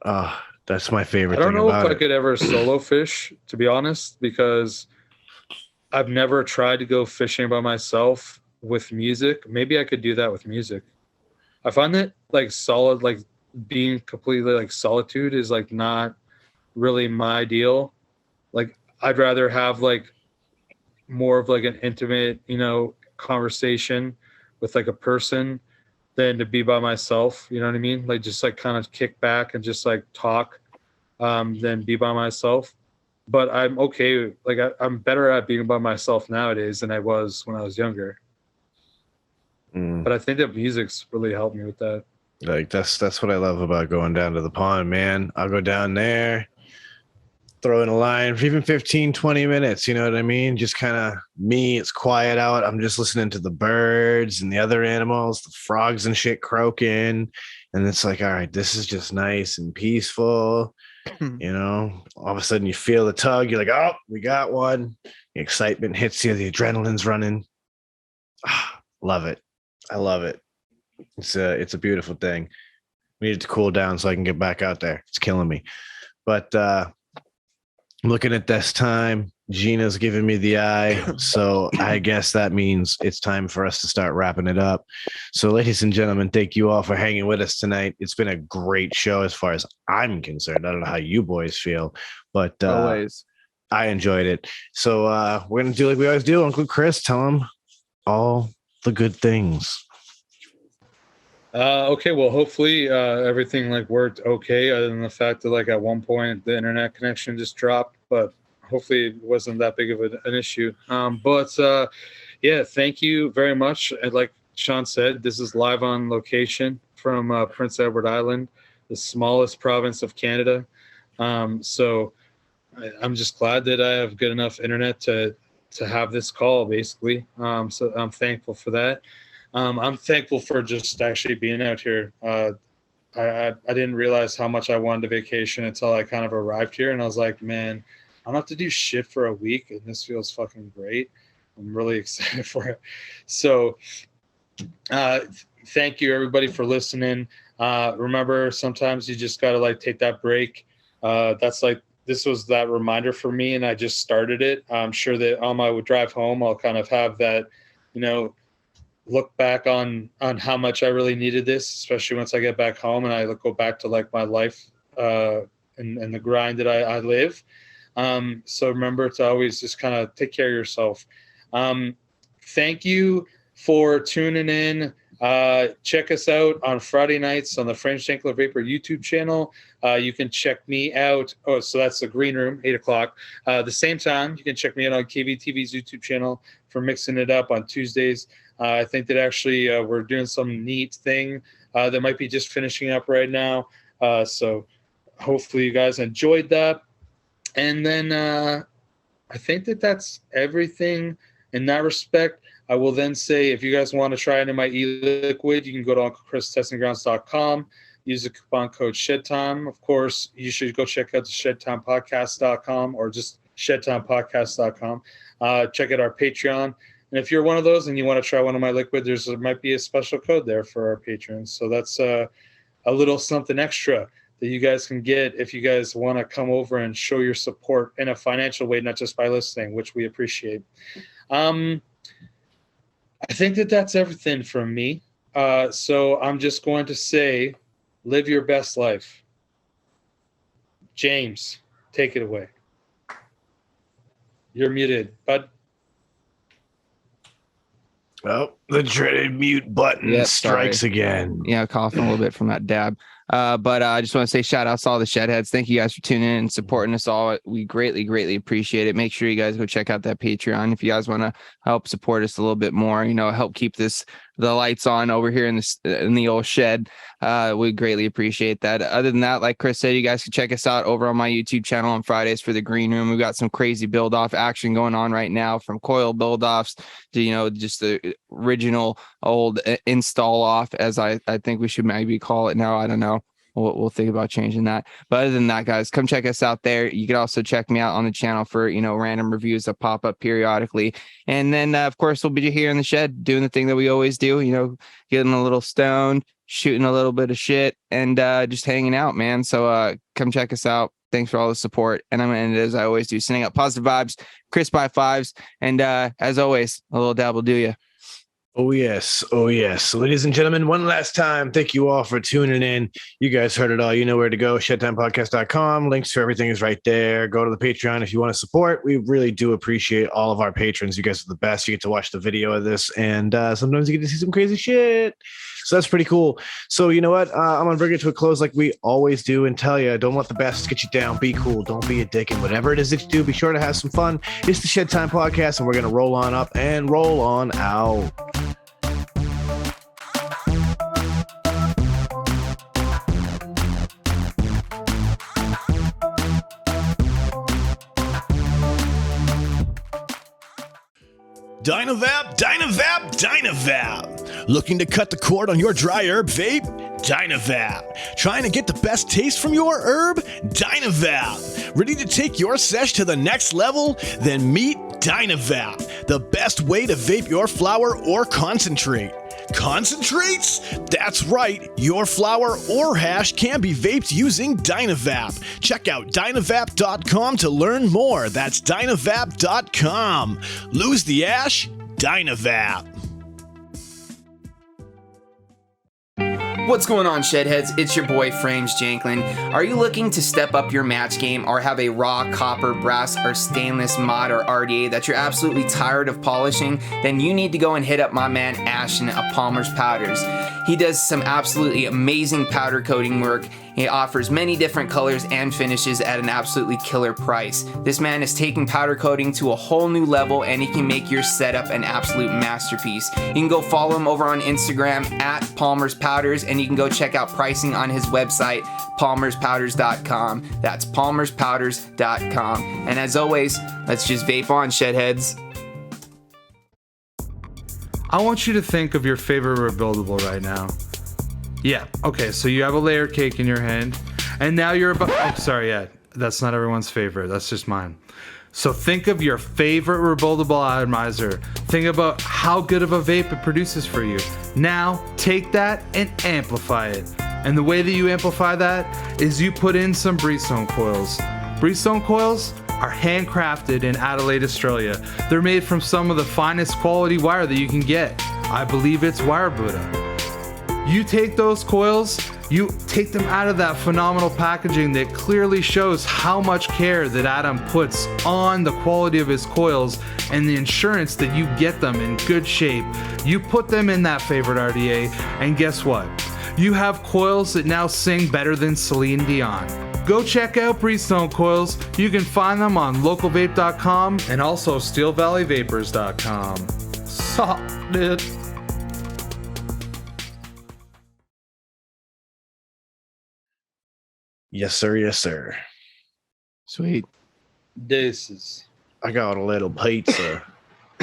That's my favorite I don't thing know about if I it. could ever solo fish, to be honest, because I've never tried to go fishing by myself with music. Maybe I could do that with music. I find that like solid, like being completely like solitude is like not really my deal. Like I'd rather have like more of like an intimate, conversation with like a person than to be by myself. You know what I mean? Like just like kind of kick back and just like talk than be by myself. But I'm okay. Like I'm better at being by myself nowadays than I was when I was younger. But I think that music's really helped me with that. Like that's what I love about going down to the pond, man. I'll go down there, throw in a line for even 15, 20 minutes. You know what I mean? Just kind of me. It's quiet out. I'm just listening to the birds and the other animals, the frogs and shit croaking. And it's like, all right, this is just nice and peaceful. All of a sudden you feel the tug. You're like, oh, we got one. The excitement hits you. The adrenaline's running. Love it. I love it. It's a beautiful thing. We need it to cool down so I can get baback out there. It's killing me. But looking at this time, Gina's giving me the eye. So I guess that means it's time for us to start wrapping it up. So, ladies and gentlemen, thank you all for hanging with us tonight. It's been a great show as far as I'm concerned. I don't know how you boys feel, but Always. I enjoyed it. So we're going to do like we always do. Uncle Chris, tell him all the good things. Okay, well, hopefully everything like worked okay, other than the fact that like at one point the internet connection just dropped, but hopefully it wasn't that big of an issue. But yeah, thank you very much. And like Sean said, this is live on location from Prince Edward Island, the smallest province of Canada. So I'm just glad that I have good enough internet to have this call, basically. So I'm thankful for that. I'm thankful for just actually being out here. I didn't realize how much I wanted a vacation until I kind of arrived here, and I was like, man, I don't have to do shit for a week, and this feels fucking great. I'm really excited for it. So thank you, everybody, for listening. Remember, sometimes you just got to like take that break. That's like, this was that reminder for me, and I just started it. I'm sure that on my drive home, I'll kind of have that, you know, look back on how much I really needed this, especially once I get back home and I go back to like my life and the grind that I live. So remember to always just kind of take care of yourself. Thank you for tuning in. Check us out on Friday nights on the French Ankler Vapor YouTube channel. You can check me out. Oh, so that's the Green Room, 8:00. The same time, you can check me out on KVTV's YouTube channel for mixing it up on Tuesdays. I think that actually we're doing some neat thing that might be just finishing up right now. So hopefully you guys enjoyed that. And then I think that that's everything in that respect. I will then say, if you guys want to try into my e-liquid, you can go to unclechristestinggrounds.com, use the coupon code Shedtime. Of course, you should go check out the shedtimepodcast.com or just shedtimepodcast.com. Check out our Patreon. And if you're one of those and you want to try one of my liquid, there might be a special code there for our patrons. So that's a little something extra that you guys can get if you guys want to come over and show your support in a financial way, not just by listening, which we appreciate. I think that that's everything from me. So I'm just going to say, live your best life. James, take it away. You're muted, bud. Oh, the dreaded mute button strikes again. Yeah, coughing a little bit from that dab. But I just want to say shout outs to all the Shedheads. Thank you guys for tuning in and supporting us all. We greatly, greatly appreciate it. Make sure you guys go check out that Patreon if you guys want to help support us a little bit more, you know, help keep the lights on over here in the old shed. We greatly appreciate that. Other than that, like Chris said, you guys can check us out over on my YouTube channel on Fridays for the Green Room. We've got some crazy build off action going on right now, from coil build offs to, you know, just the original old install off, as I think we should maybe call it now. I don't know. We'll think about changing that. But other than that, guys, come check us out there. You can also check me out on the channel for, you know, random reviews that pop up periodically. And then, of course, we'll be here in the shed doing the thing that we always do, you know, getting a little stoned, shooting a little bit of shit, and just hanging out, man. So come check us out. Thanks for all the support. And I'm going to end it as I always do, sending out positive vibes, crisp high fives. And as always, a little dab will do you. Oh, yes. Oh, yes. So, ladies and gentlemen, one last time, thank you all for tuning in. You guys heard it all. You know where to go. Shedtimepodcast.com. Links to everything is right there. Go to the Patreon if you want to support. We really do appreciate all of our patrons. You guys are the best. You get to watch the video of this, and sometimes you get to see some crazy shit. So that's pretty cool. So you know what? I'm going to bring it to a close like we always do and tell you, don't let the bastards get you down. Be cool. Don't be a dick. And whatever it is that you do, be sure to have some fun. It's the Shedtime Podcast, and we're going to roll on up and roll on out. Dynavap, Dynavap, Dynavap. Looking to cut the cord on your dry herb vape? Dynavap. Trying to get the best taste from your herb? Dynavap. Ready to take your sesh to the next level? Then meet Dynavap, the best way to vape your flower or concentrate. Concentrates? That's right, your flower or hash can be vaped using Dynavap. Check out Dynavap.com to learn more. That's Dynavap.com. Lose the ash? Dynavap. What's going on, Shedheads? It's your boy Frames Janklin. Are you looking to step up your match game or have a raw copper, brass, or stainless mod or RDA that you're absolutely tired of polishing? Then you need to go and hit up my man Ashton of Palmer's Powders. He does some absolutely amazing powder coating work. He offers many different colors and finishes at an absolutely killer price. This man is taking powder coating to a whole new level, and he can make your setup an absolute masterpiece. You can go follow him over on Instagram at Palmer's Powders, and you can go check out pricing on his website, palmerspowders.com. That's palmerspowders.com. And as always, let's just vape on, Shedheads. I want you to think of your favorite rebuildable right now. Yeah, okay, so you have a layer cake in your hand, and now you're about... Oh, sorry, yeah, that's not everyone's favorite. That's just mine. So think of your favorite rebuildable atomizer. Think about how good of a vape it produces for you. Now, take that and amplify it. And the way that you amplify that is you put in some Breezestone coils. Breezestone coils are handcrafted in Adelaide, Australia. They're made from some of the finest quality wire that you can get. I believe it's wire Buddha. You take those coils, you take them out of that phenomenal packaging that clearly shows how much care that Adam puts on the quality of his coils and the insurance that you get them in good shape. You put them in that favorite RDA, and guess what? You have coils that now sing better than Celine Dion. Go check out Breezestone coils. You can find them on localvape.com and also steelvalleyvapors.com. Solid. Yes, sir. Yes, sir. Sweet. This is... I got a little pizza.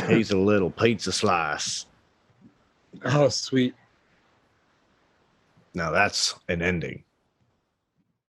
He's a little pizza slice. Oh, sweet. Now that's an ending.